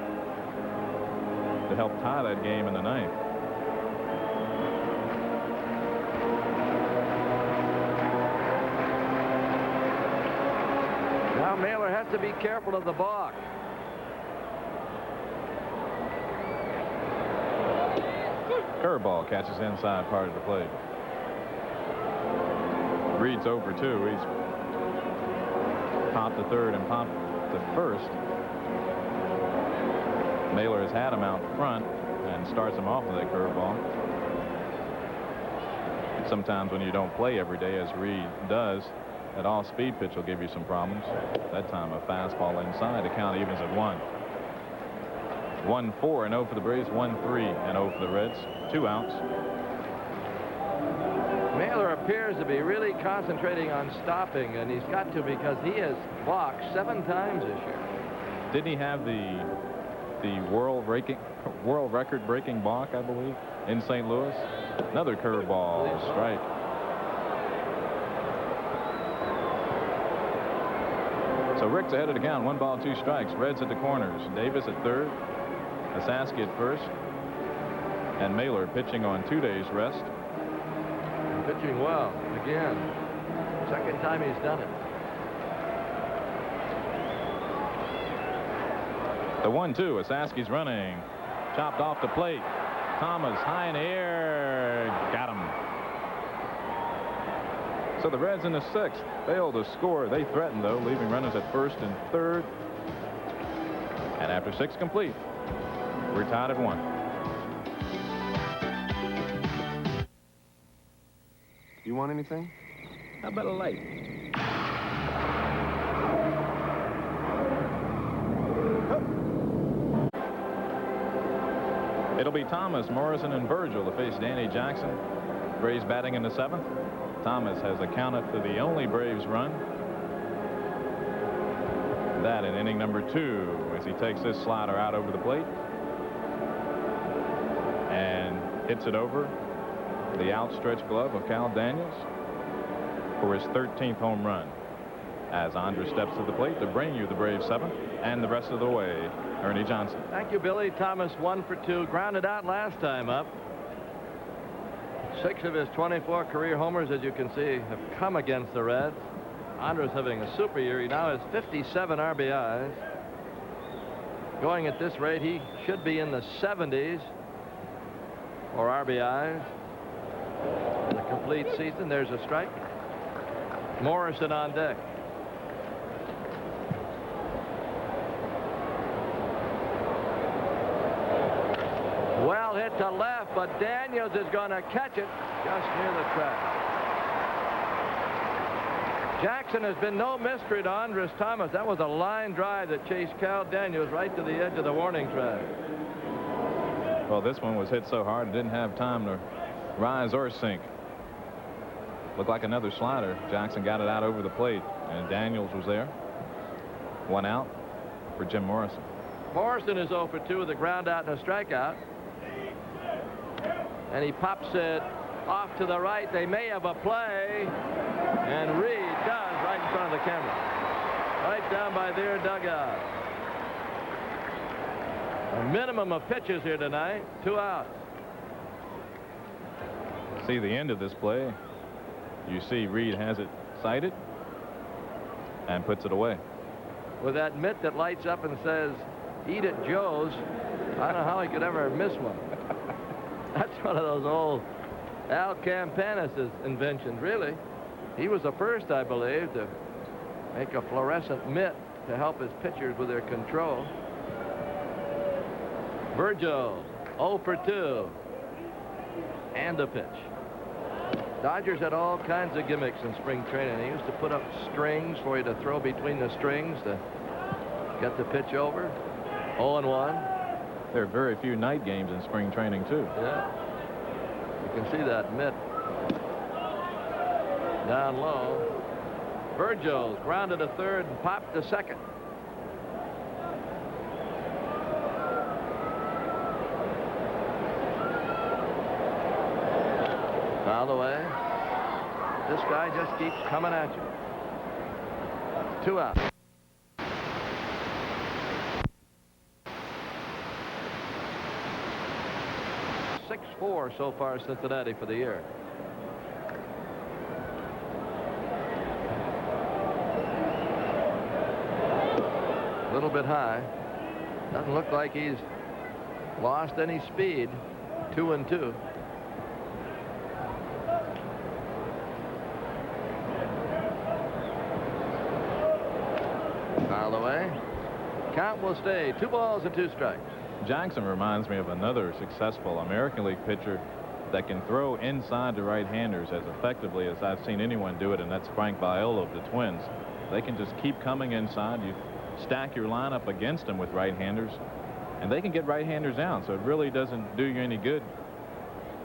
to help tie that game in the 9th. Now Mailer has to be careful of the balk. Curveball catches inside part of the plate. Reed's over 2. He's popped to third and popped to first. Mailer has had him out front and starts him off with a curveball. Sometimes when you don't play every day, as Reed does, that all-speed pitch will give you some problems. That time a fastball inside. The count evens at 1. 1-4 and 0 for the Braves. 1-3 and 0 for the Reds. 2 outs. Mailer appears to be really concentrating on stopping, and he's got to because he has walked 7 times this year. Didn't he have the world record breaking balk, I believe, in St. Louis? Another curveball, strike. So Rick's ahead of the count. 1 ball, 2 strikes. Reds at the corners. Davis at third. Osaski at first. And Mailer pitching on 2 days rest. Pitching well again. Second time he's done it. The 1-2. Osaski's running. Chopped off the plate. Thomas high in the air. Got him. So the Reds in the 6th failed to score. They threatened, though, leaving runners at first and third. And after 6 complete, we're tied at 1. You want anything? How about a light? It'll be Thomas, Morrison, and Virgil to face Danny Jackson. Braves batting in the 7th. Thomas has accounted for the only Braves run. That in inning number 2 as he takes this slider out over the plate and hits it over the outstretched glove of Cal Daniels for his 13th home run. As Andres steps to the plate to bring you the Braves 7th and the rest of the way, Ernie Johnson. Thank you, Billy. Thomas 1 for 2. Grounded out last time up. 6 of his 24 career homers, as you can see, have come against the Reds. Andres having a super year. He now has 57 RBIs. Going at this rate, he should be in the 70s for RBIs. In the complete season, there's a strike. Morrison on deck. Well hit to left, but Daniels is going to catch it just near the track. Jackson has been no mystery to Andres Thomas. That was a line drive that chased Cal Daniels right to the edge of the warning track. Well, this one was hit so hard it didn't have time to rise or sink. Looked like another slider. Jackson got it out over the plate, and Daniels was there. 1 out for Jim Morrison. Morrison is 0 for 2 with a ground out and a strikeout. And he pops it off to the right. They may have a play. And Reed does right in front of the camera. Right down by their dugout. A minimum of pitches here tonight. 2 outs. See the end of this play. You see Reed has it sighted and puts it away. With that mitt that lights up and says, "Eat it, Joe's." I don't know how he could ever miss one. That's one of those old Al Campanis' inventions, really. He was the first, I believe, to make a fluorescent mitt to help his pitchers with their control. Virgil, 0 for 2. And a pitch. Dodgers had all kinds of gimmicks in spring training. They used to put up strings for you to throw between the strings to get the pitch over. 0-1. There are very few night games in spring training, too. Yeah. You can see that mitt down low. Virgil grounded to third and popped to second. Fouled away. This guy just keeps coming at you. 2 out. .6-4 so far Cincinnati for the year. A little bit high. Doesn't look like he's lost any speed. 2-2. Fouled away. Count will stay. 2 balls and 2 strikes. Jackson reminds me of another successful American League pitcher that can throw inside to right-handers as effectively as I've seen anyone do it, and that's Frank Viola of the Twins. They can just keep coming inside. You stack your lineup against them with right-handers, and they can get right-handers out, so it really doesn't do you any good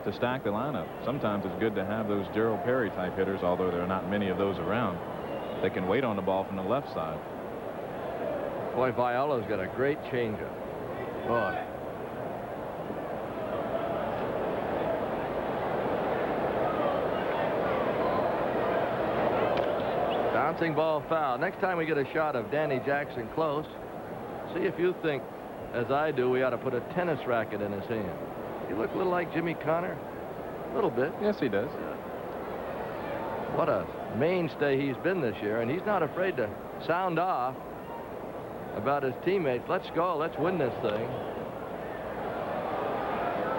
to stack the lineup. Sometimes it's good to have those Gerald Perry type hitters, although there are not many of those around, that can wait on the ball from the left side. Boy, Viola's got a great changeup. Boy. Bouncing ball foul. Next time we get a shot of Danny Jackson close, see if you think, as I do, we ought to put a tennis racket in his hand. He look a little like Jimmy Connor? A little bit. Yes, he does. What a mainstay he's been this year, and he's not afraid to sound off about his teammates. Let's go. Let's win this thing.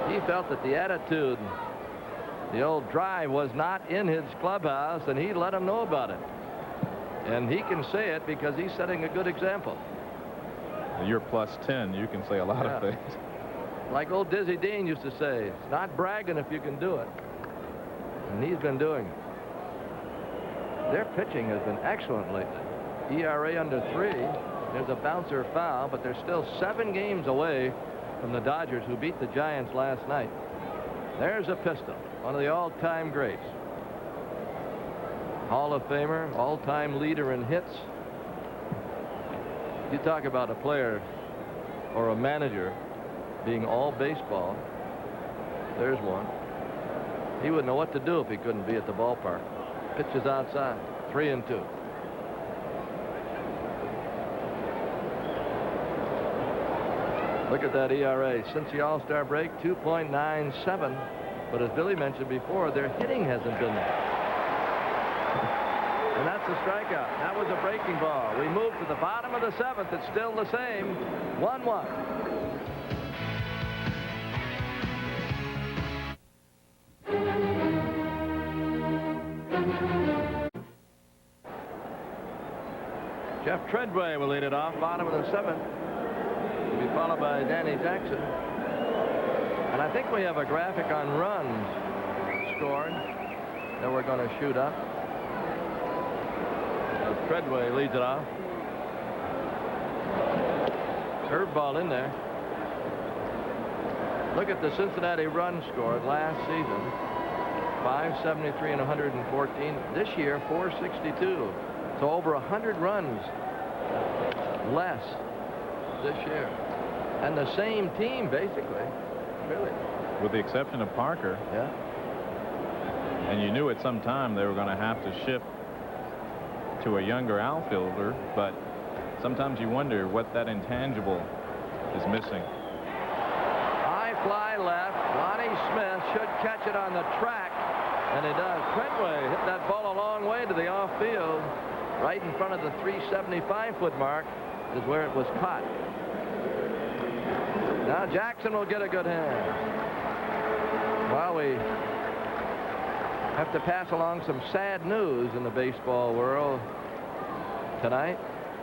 He felt that the attitude, the old drive, was not in his clubhouse, and he let him know about it. And he can say it because he's setting a good example. You're +10. You can say a lot of things. Like old Dizzy Dean used to say, it's not bragging if you can do it. And he's been doing it. Their pitching has been excellent lately. ERA under 3. There's a bouncer foul, but they're still 7 games away from the Dodgers, who beat the Giants last night. There's a pistol, one of the all-time greats. Hall of Famer, all-time leader in hits. You talk about a player or a manager being all baseball. There's one. He wouldn't know what to do if he couldn't be at the ballpark. Pitches outside, 3-2. Look at that ERA. Since the All-Star break, 2.97. But as Billy mentioned before, their hitting hasn't been there. And that's a strikeout. That was a breaking ball. We move to the bottom of the 7th. It's still the same. 1-1. Jeff Treadway will lead it off, bottom of the 7th. Will be followed by Danny Jackson. And I think we have a graphic on runs scored that we're going to shoot up. Treadway leads it off. Curveball in there. Look at the Cincinnati runs scored last season. 573 and 114. This year, 462. So over 100 runs less this year. And the same team, basically. Really. With the exception of Parker. Yeah. And you knew at some time they were going to have to shift to a younger outfielder, but sometimes you wonder what that intangible is missing. High fly left. Lonnie Smith should catch it on the track, and he does. Treadway hit that ball a long way to the off field. Right in front of the 375-foot mark is where it was caught. Now Jackson will get a good hand. Well, we have to pass along some sad news in the baseball world tonight.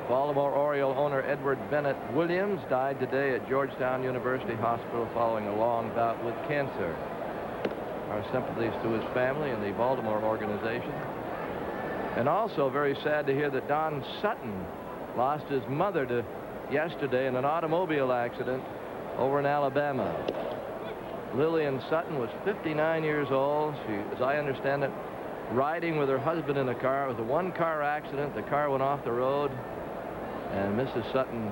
Baltimore Oriole owner Edward Bennett Williams died today at Georgetown University Hospital following a long bout with cancer. Our sympathies to his family and the Baltimore organization. And also very sad to hear that Don Sutton lost his mother yesterday in an automobile accident over in Alabama. Lillian Sutton was 59 years old. She, as I understand it, riding with her husband in a car. It was a one-car accident. The car went off the road, and Mrs. Sutton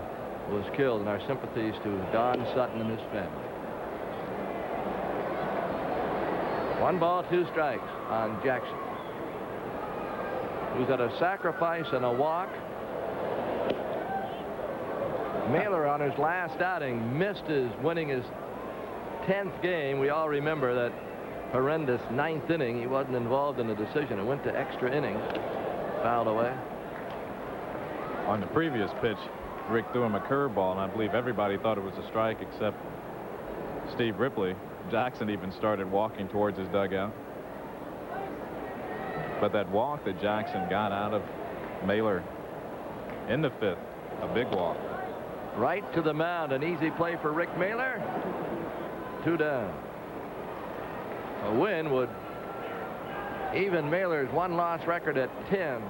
was killed. And our sympathies to Don Sutton and his family. 1 ball, 2 strikes on Jackson, who's at a sacrifice and a walk. Mailer on his last outing missed winning his 10th game. We all remember that horrendous 9th inning. He wasn't involved in the decision. It went to extra innings. Fouled away. On the previous pitch, Rick threw him a curveball, and I believe everybody thought it was a strike except Steve Ripley. Jackson even started walking towards his dugout. But that walk that Jackson got out of Mailer in the 5th, a big walk. Right to the mound. An easy play for Rick Mailer. 2 down. A win would even Mailer's 1-loss record at 10.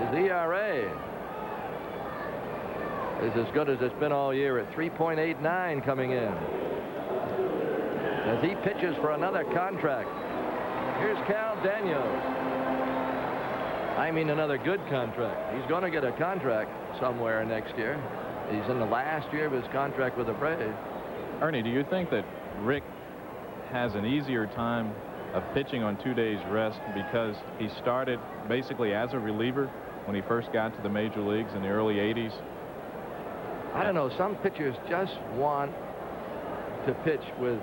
His ERA is as good as it's been all year at 3.89 coming in. As he pitches for another contract. Here's Cal Daniels. I mean another good contract. He's going to get a contract somewhere next year. He's in the last year of his contract with the Braves. Ernie, do you think that Rick has an easier time of pitching on 2 days rest because he started basically as a reliever when he first got to the major leagues in the early 80s? I don't know. Some pitchers just want to pitch with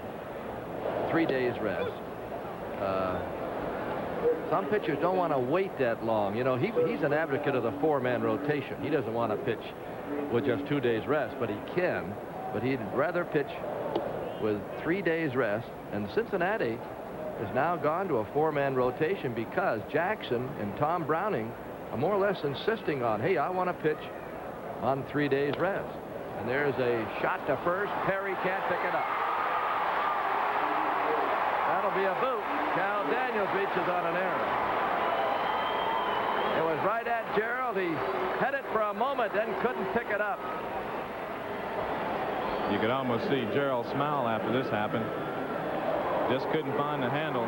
3 days rest. Some pitchers don't want to wait that long. You know, he's an advocate of the 4-man rotation. He doesn't want to pitch with just 2 days rest, but he can. but he'd rather pitch with 3 days rest. And Cincinnati has now gone to a 4-man rotation because Jackson and Tom Browning are more or less insisting on, hey, I want to pitch on 3 days rest. And there's a shot to first. Perry can't pick it up. That'll be a boot. Cal Daniels reaches on an error. It was right at Gerald. He had it for a moment, then couldn't pick it up. You could almost see Gerald smile after this happened. Just couldn't find the handle.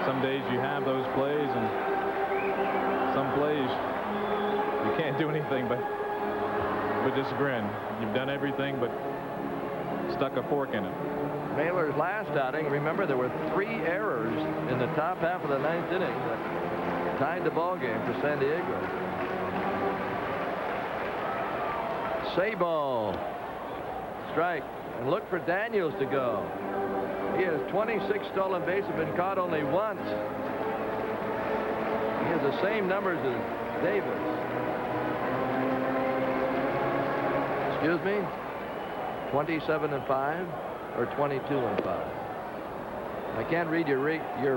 Some days you have those plays, and some plays you can't do anything but just grin. You've done everything but stuck a fork in it. Mailer's last outing, remember, there were 3 errors in the top half of the 9th inning that tied the ball game for San Diego. Sabo, strike, and look for Daniels to go. He has 26 stolen bases, been caught only once. He has the same numbers as Davis. Excuse me, 27-5 or 22-5. I can't read your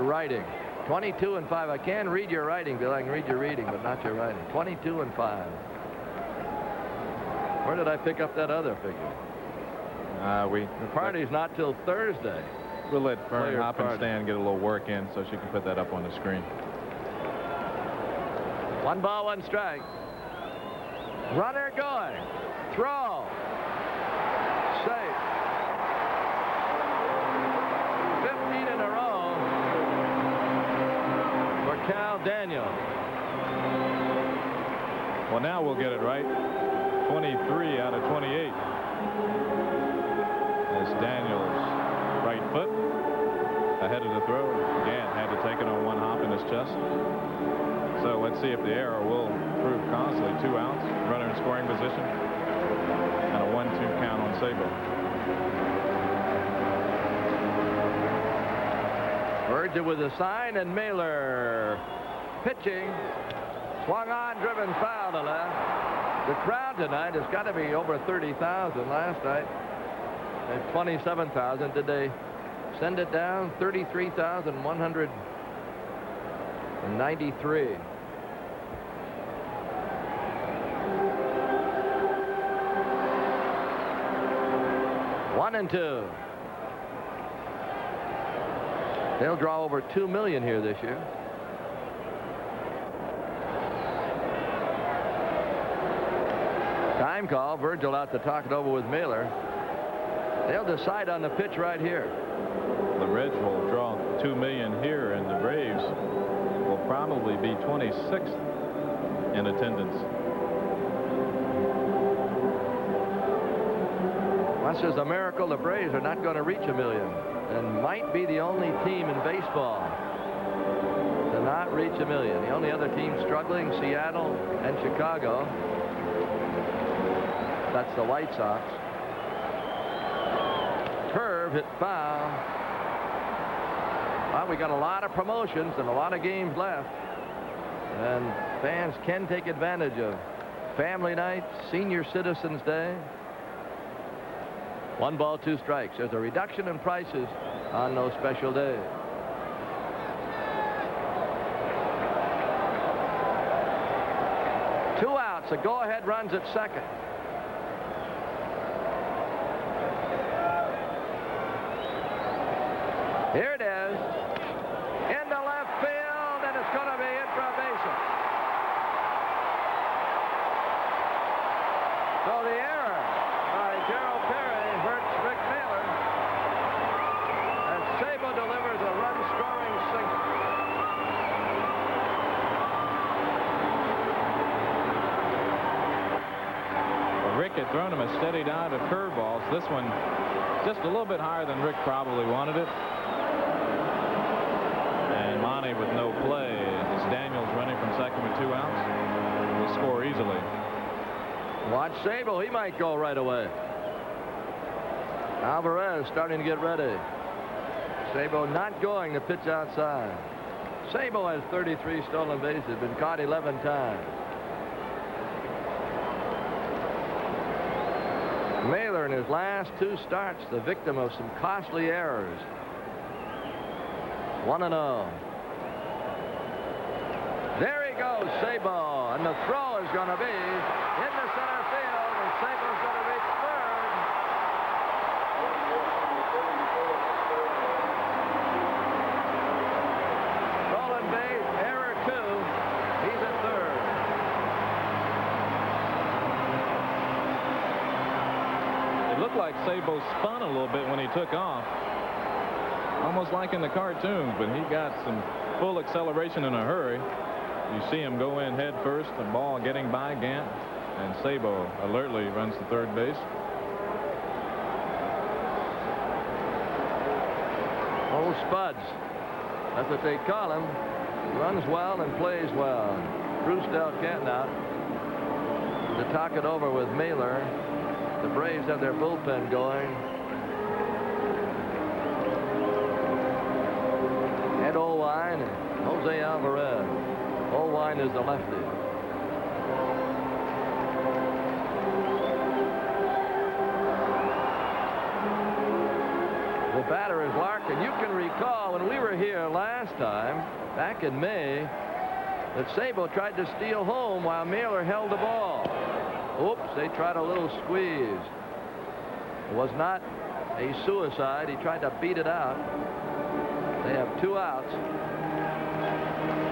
writing. 22-5. I can read your writing, Bill. I can read your reading, but not your writing. 22-5. Where did I pick up that other figure? The party's not till Thursday. We'll let Fern Hoppenstand get a little work in so she can put that up on the screen. 1 ball, 1 strike. Runner going. Throw. Safe. 15 in a row for Cal Daniels. Well, now we'll get it right. 23 out of 28. As Daniels' right foot ahead of the throw. Again, had to take it on 1 hop in his chest. So let's see if the error will prove costly. 2 outs, runner in scoring position, and a 1-2 count on Sabo. Virgil with a sign, and Mailer pitching. Swung on, driven foul to left. The crowd tonight has got to be over 30,000. Last night at 27,000. Did they send it down? 33,193. One and 2. They'll draw over 2 million here this year. Time call. Virgil out to talk it over with Mailer. They'll decide on the pitch right here. The Reds will draw 2 million here, and the Braves will probably be 26th in attendance. Unless there's a miracle, the Braves are not going to reach 1 million, and might be the only team in baseball to not reach 1 million. The only other team struggling, Seattle and Chicago. That's the White Sox. Curve hit foul. Well, we got a lot of promotions and a lot of games left, and fans can take advantage of family night, Senior Citizens Day. 1 ball, 2 strikes. There's a reduction in prices on those special days. Two outs. The go-ahead runs at second. Here it is. Into left field, and it's going to be in for a base hit. So the error by Gerald Perry hurts Rick Mailer, and Sabo delivers a run-scoring single. Well, Rick had thrown him a steady dive of curveballs. This one just a little bit higher than Rick probably wanted it. And Monty with no play. As Daniels running from second with 2 outs, will score easily. Watch Sabo. He might go right away. Alvarez starting to get ready. Sabo not going to pitch outside. Sabo has 33 stolen bases, been caught 11 times. Mailer in his last 2 starts, the victim of some costly errors. 1-0. There he goes, Sabo, and the throw is going to be in the center field, and Sabo's going to reach third. Stolen base, error 2. He's at third. It looked like Sabo spun a little bit when he took off. Almost like in the cartoons, but he got some full acceleration in a hurry. You see him go in head first, the ball getting by Gant, and Sabo alertly runs to third base. Old Spuds. That's what they call him. Runs well and plays well. Bruce Del Canton out to talk it over with Mailer. The Braves have their bullpen going. Ed Olwine and Jose Alvarez. Olwine is the lefty. The batter is Larkin. You can recall when we were here last time, back in May, that Sabo tried to steal home while Mailer held the ball. Oops, they tried a little squeeze. It was not a suicide. He tried to beat it out. They have 2 outs.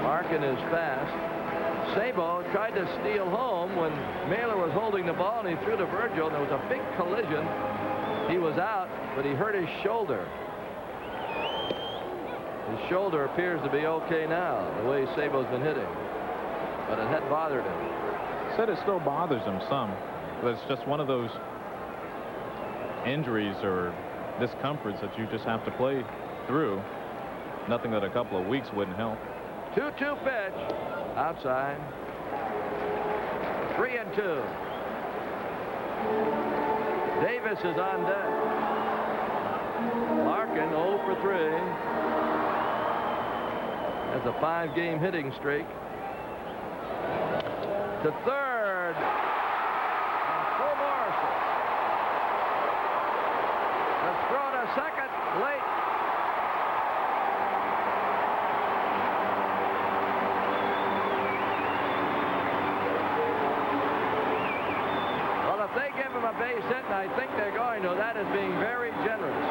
Larkin is fast. Sabo tried to steal home when Mailer was holding the ball, and he threw to Virgil, and there was a big collision. He was out, but he hurt his shoulder. His shoulder appears to be okay now, the way Sabo's been hitting. But it had bothered him. Said it still bothers him some, but it's just one of those injuries or discomforts that you just have to play through. Nothing that a couple of weeks wouldn't help. 2-2 pitch. Outside. 3-2. Davis is on deck. Larkin 0 for 3. Has a 5-game hitting streak. To third. And full Morrison. Let's throw to second. Late. Well, if they give him a base hit, and I think they're going to, that is being very generous.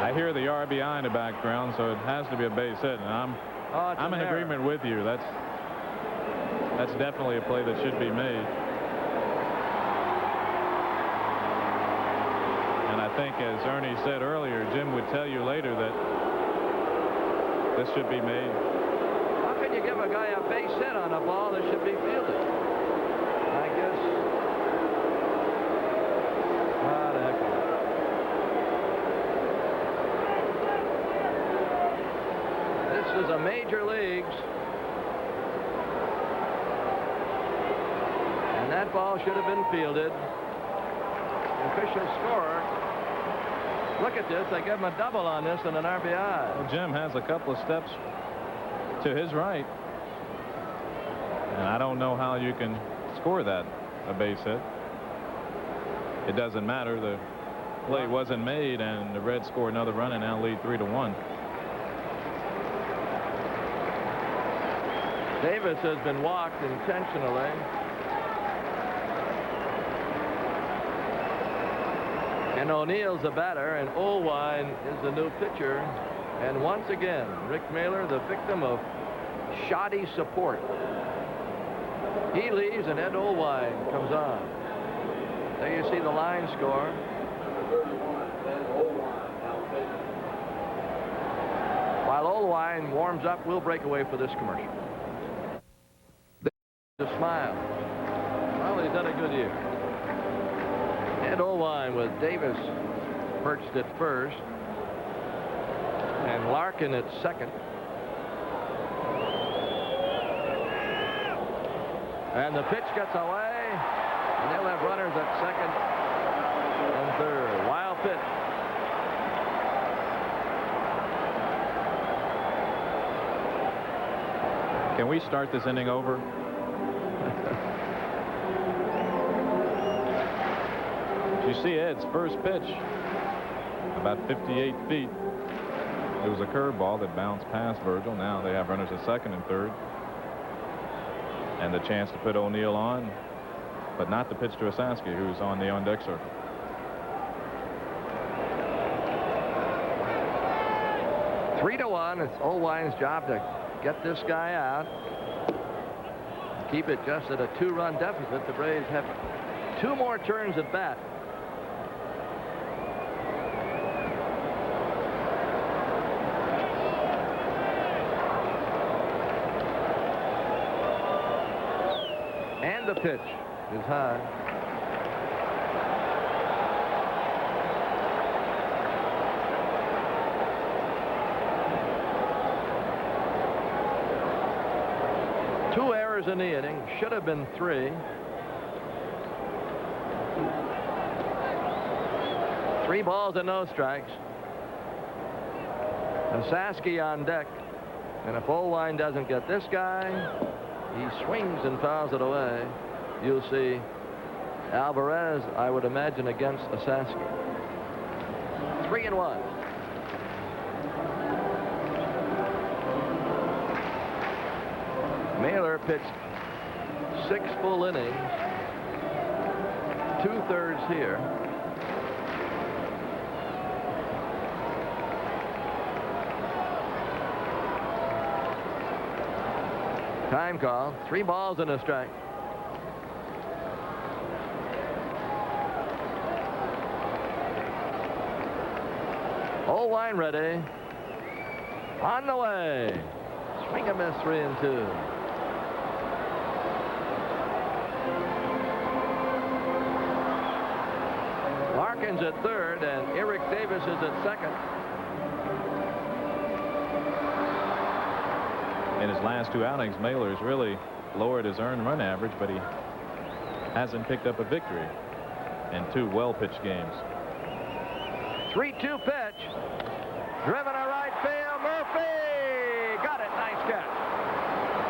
I hear the RBI in the background, so it has to be a base hit, and I'm in agreement with you. That's definitely a play that should be made. And I think, as Ernie said earlier, Jim would tell you later that this should be made. How can you give a guy a base hit on a ball that should be fielded? I guess. The heck with it. This is a major leagues. And that ball should have been fielded. The official score. Look at this. They give him a double on this and an RBI. Well, Jim has a couple of steps to his right. And I don't know how you can score that, a base hit. It doesn't matter. The play wasn't made, and the Reds score another run and now lead 3-1. Davis has been walked intentionally. And O'Neill's the batter, and Olwine is the new pitcher. And once again, Rick Mailer, the victim of shoddy support. He leaves, and Ed Olwine comes on. There you see the line score. While Olwine warms up, we'll break away for this commercial. A smile. Well, he's had a good year. Ed Olwine with Davis perched at first and Larkin at second. And the pitch gets away, and they'll have runners at second and third. Wild pitch. Can we start this inning over? You see Ed's first pitch, about 58 feet. It was a curveball that bounced past Virgil. Now they have runners at second and third. And the chance to put O'Neill on, but not the pitch to Osaski, who's on the on-deck circle. Three to one. It's Olwine's job to get this guy out. Keep it just at a 2-run deficit. The Braves have 2 more turns at bat. And the pitch is high. Two errors in the inning. Should have been 3. 3 balls and no strikes. Osaski on deck. And if Olwine doesn't get this guy, he swings and fouls it away. You'll see Alvarez, I would imagine, against Osaski. 3-1. Mailer pitched 6 full innings, 2/3 here. Time call. 3 balls and a strike. Olwine ready. On the way. Swing and miss. 3-2. Larkin's at third and Eric Davis is at second. In his last 2 outings, Mailer's really lowered his earned run average, but he hasn't picked up a victory in 2 well-pitched games. 3-2 pitch. Driven to right field. Murphy got it. Nice catch.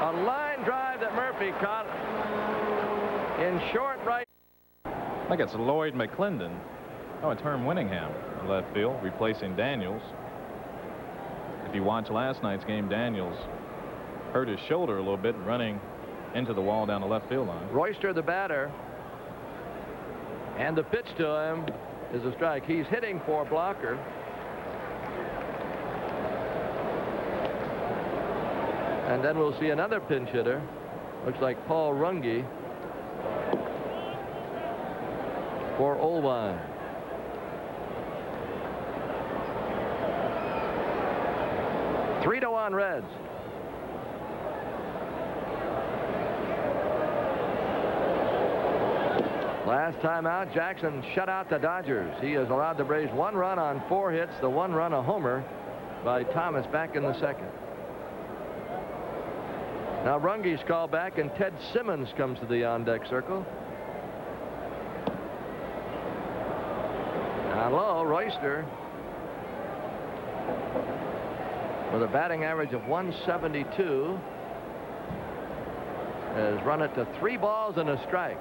A line drive that Murphy caught in short right. I think it's Lloyd McClendon. Oh, it's Herm Winningham in left field, replacing Daniels. If you watch last night's game, Daniels hurt his shoulder a little bit running into the wall down the left field line. Royster, the batter. And the pitch to him is a strike. He's hitting for Blocker. And then we'll see another pinch hitter. Looks like Paul Runge for Olwine. Three to 1 Reds. Last time out, Jackson shut out the Dodgers. He has allowed the Braves 1 run on 4 hits, the 1 run a homer by Thomas back in the second. Now Runge's called back and Ted Simmons comes to the on-deck circle. Down low, Royster with a batting average of 172 has run it to 3 balls and a strike.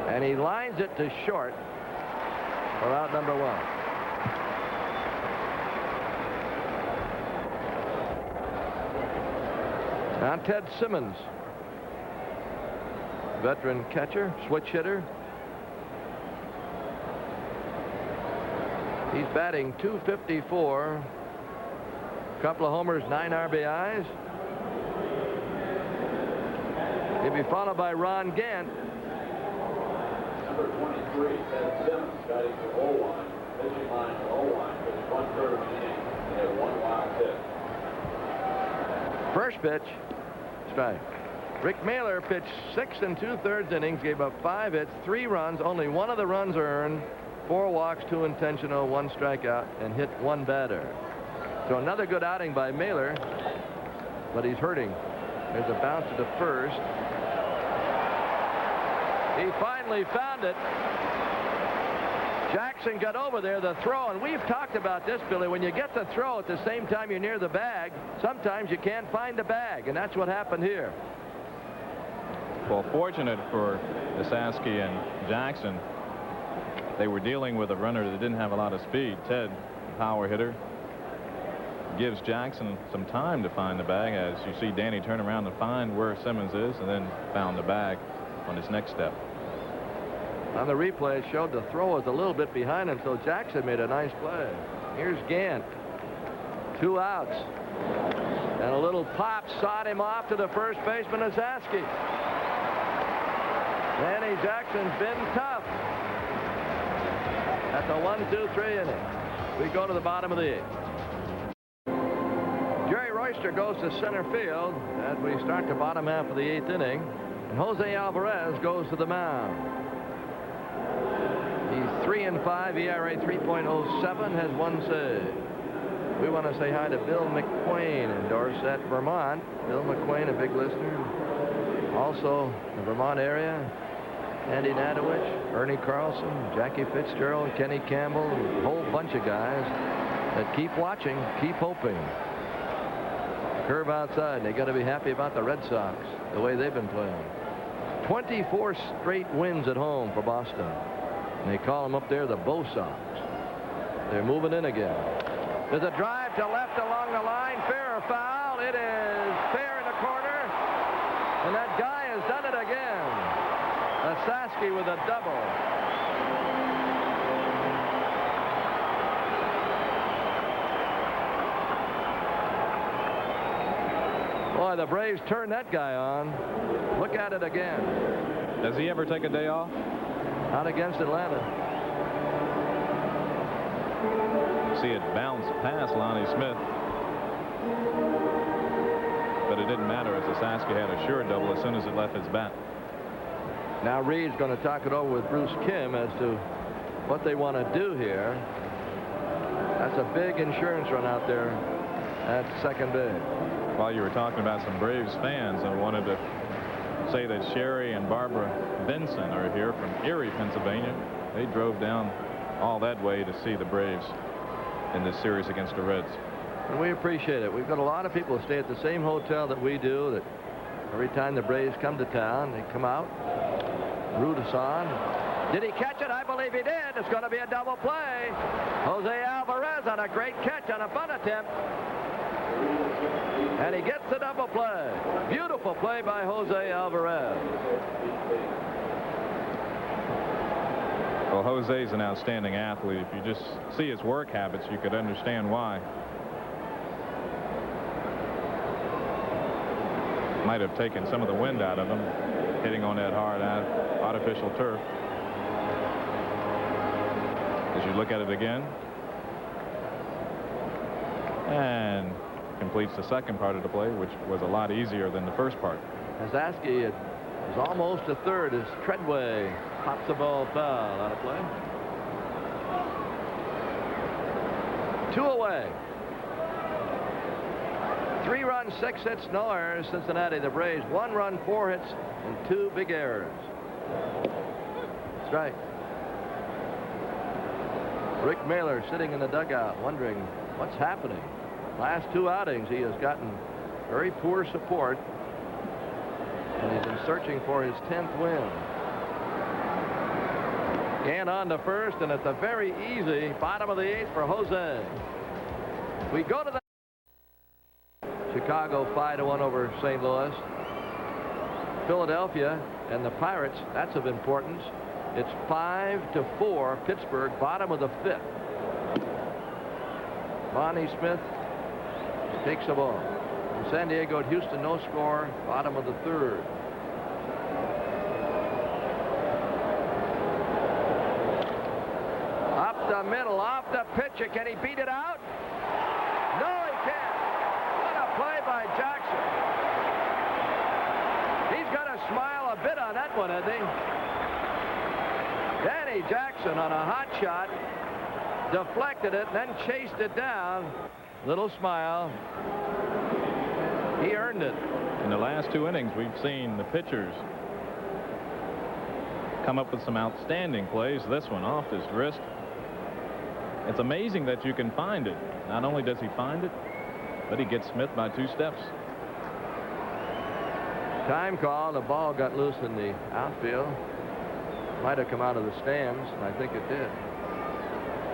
And he lines it to short for out number 1. Now Ted Simmons, veteran catcher, switch hitter. He's batting .254. Couple of homers, 9 RBIs. He'll be followed by Ron Gant. Number 23, Ted Simmons, batting for Olwine. Pitching line for Olwine, pitched 1/3 of an inning and had 1 wild pitch. First pitch, strike. Rick Mailer pitched 6 2/3 innings, gave up 5 hits, 3 runs, only 1 of the runs earned, 4 walks, 2 intentional, 1 strikeout, and hit 1 batter. So another good outing by Mailer, but he's hurting. There's a bounce to the first. He finally found it. Jackson Jackson got over there, the throw, and we've talked about this, Billy. When you get the throw at the same time you're near the bag, sometimes you can't find the bag, and that's what happened here. Well, fortunate for Esaski and Jackson, they were dealing with a runner that didn't have a lot of speed. Ted, power hitter, gives Jackson some time to find the bag, as you see Danny turn around to find where Simmons is, and then found the bag on his next step. On the replay, it showed the throw was a little bit behind him, so Jackson made a nice play. Here's Gant. 2 outs. And a little pop sawed him off to the first baseman, Esaski. Danny Jackson's been tough. That's a 1-2-3 inning. We go to the bottom of the 8th. Jerry Royster goes to center field as we start the bottom half of the 8th inning. And Jose Alvarez goes to the mound. He's 3-5, ERA 3.07, has 1 save. We want to say hi to Bill McQueen in Dorset, Vermont. Bill McQueen, a big listener. Also, the Vermont area. Andy Nadowich, Ernie Carlson, Jackie Fitzgerald, Kenny Campbell, a whole bunch of guys that keep watching, keep hoping. Curve outside. They got to be happy about the Red Sox, the way they've been playing. 24 straight wins at home for Boston. And they call them up there the Bo Sox. They're moving in again. There's a drive to left along the line. Fair or foul? It is fair in the corner. And that guy has done it again. Esaski with a double. Boy, the Braves turned that guy on. Look at it again. Does he ever take a day off? Not against Atlanta. See it bounce past Lonnie Smith. But it didn't matter, as Esaski had a sure double as soon as it left his bat. Now Reed's going to talk it over with Bruce Kim as to what they want to do here. That's a big insurance run out there at second base. While you were talking about some Braves fans, I wanted to say that Sherry and Barbara Benson are here from Erie, Pennsylvania. They drove down all that way to see the Braves in this series against the Reds. And we appreciate it. We've got a lot of people who stay at the same hotel that we do, that every time the Braves come to town, they come out, root us on. Did he catch it? I believe he did. It's going to be a double play. Jose Alvarez on a great catch on a bunt attempt. And he gets the double play. Beautiful play by Jose Alvarez. Well, Jose's an outstanding athlete. If you just see his work habits, you could understand why. Might have taken some of the wind out of him, hitting on that hard artificial turf. As you look at it again. And completes the second part of the play, which was a lot easier than the first part. Esaski is almost a third as Treadway pops the ball foul out of play. 2 away. 3 runs, 6 hits, no errors. Cincinnati, the Braves, 1 run, 4 hits, and 2 big errors. Strike. Rick Mailer sitting in the dugout wondering what's happening. Last 2 outings, he has gotten very poor support, and he's been searching for his 10th win. Gant on to first, and it's a very easy bottom of the 8th for Jose. We go to the Chicago 5-1 over St. Louis. Philadelphia and the Pirates, that's of importance. It's 5-4 Pittsburgh, bottom of the 5th. Bonnie Smith takes the ball. From San Diego at Houston, no score, bottom of the 3rd. Up the middle, off the pitcher. Can he beat it out? No, he can't. What a play by Jackson. He's got to smile a bit on that one, hasn't he? Danny Jackson on a hot shot. Deflected it, then chased it down. Little smile. He earned it. In the last 2 innings, we've seen the pitchers come up with some outstanding plays. This one off his wrist. It's amazing that you can find it. Not only does he find it, but he gets Smith by 2 steps. Time call. The ball got loose in the outfield. Might have come out of the stands, and I think it did.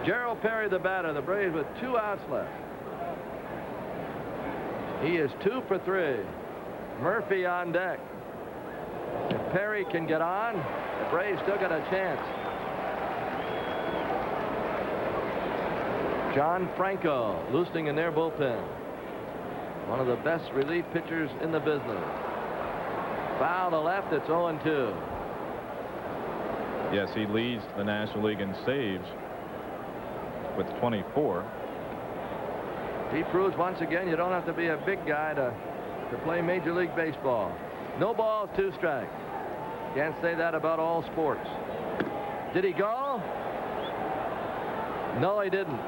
Gerald Perry, the batter. The Braves with 2 outs left. He is 2 for 3. Murphy on deck. If Perry can get on, the Braves still got a chance. John Franco loosening in their bullpen. One of the best relief pitchers in the business. Foul to left. It's 0-2. Yes, he leads the National League in saves with 24. He proves once again you don't have to be a big guy to play Major League Baseball. No balls, 2 strikes. Can't say that about all sports. Did he go? No, he didn't.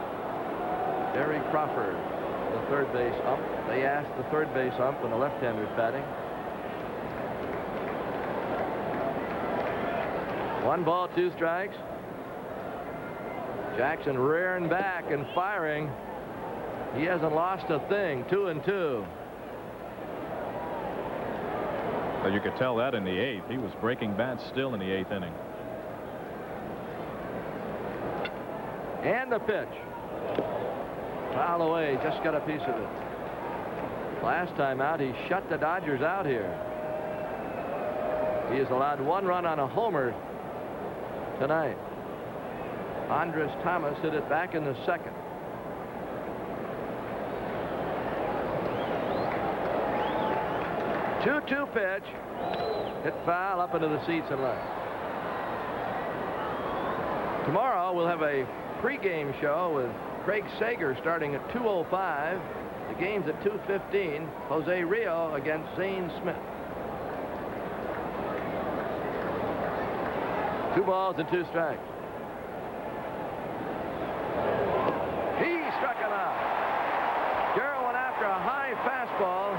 Barry Crawford, the third base ump. They asked the third base ump when the left-hander's batting. 1 ball, 2 strikes. Jackson rearing back and firing. He hasn't lost a thing. 2-2. Well, you could tell that in the 8th. He was breaking bats still in the 8th inning. And the pitch. Foul away. Just got a piece of it. Last time out, he shut the Dodgers out here. He has allowed 1 run on a homer tonight. Andres Thomas hit it back in the 2nd. Two-two pitch. Hit foul up into the seats and left. Tomorrow we'll have a pregame show with Craig Sager starting at 2:05. The game's at 2:15. Jose Rio against Zane Smith. 2 balls and 2 strikes. He struck him out. Gerald went after a high fastball.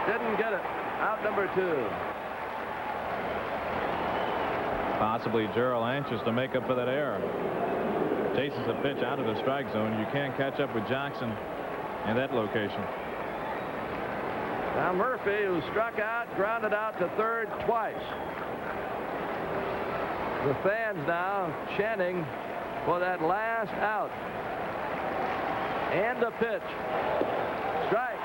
Didn't get it. Out number 2. Possibly Gerald anxious to make up for that error. Chases a pitch out of the strike zone. You can't catch up with Jackson in that location. Now Murphy, who struck out, grounded out to third twice. The fans now chanting for that last out. And the pitch. Strike.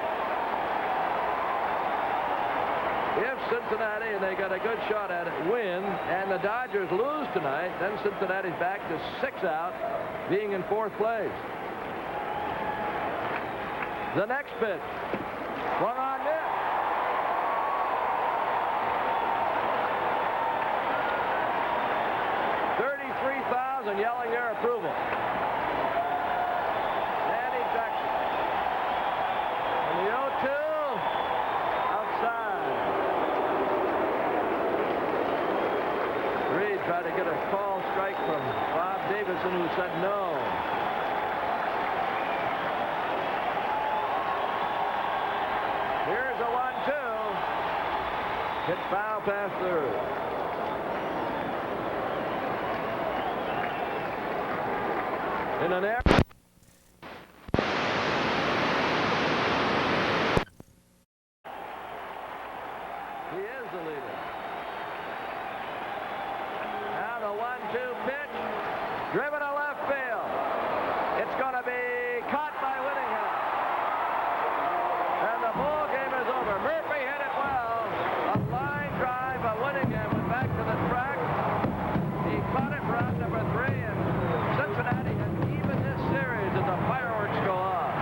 If Cincinnati, and they got a good shot at it, win, and the Dodgers lose tonight, then Cincinnati's back to 6 out, being in 4th place. The next pitch. Swung on net. Yelling their approval. Danny Jackson. And the 0-2 outside. Reed tried to get a call strike from Bob Davison, who said no. Here's a 1-2. Hit foul past third. In an air. He is the leader. Now the 1-2 pitch. Driven to left field. It's going to be caught by Whittingham. And the ball game is over. Murphy hit it well. A line drive by Whittingham went back to the track. He caught it for out number 3, and Cincinnati has even this series as the fireworks go off.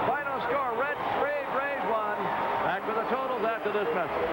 Final score, Reds 3, Braves 1. Back with the totals after this message.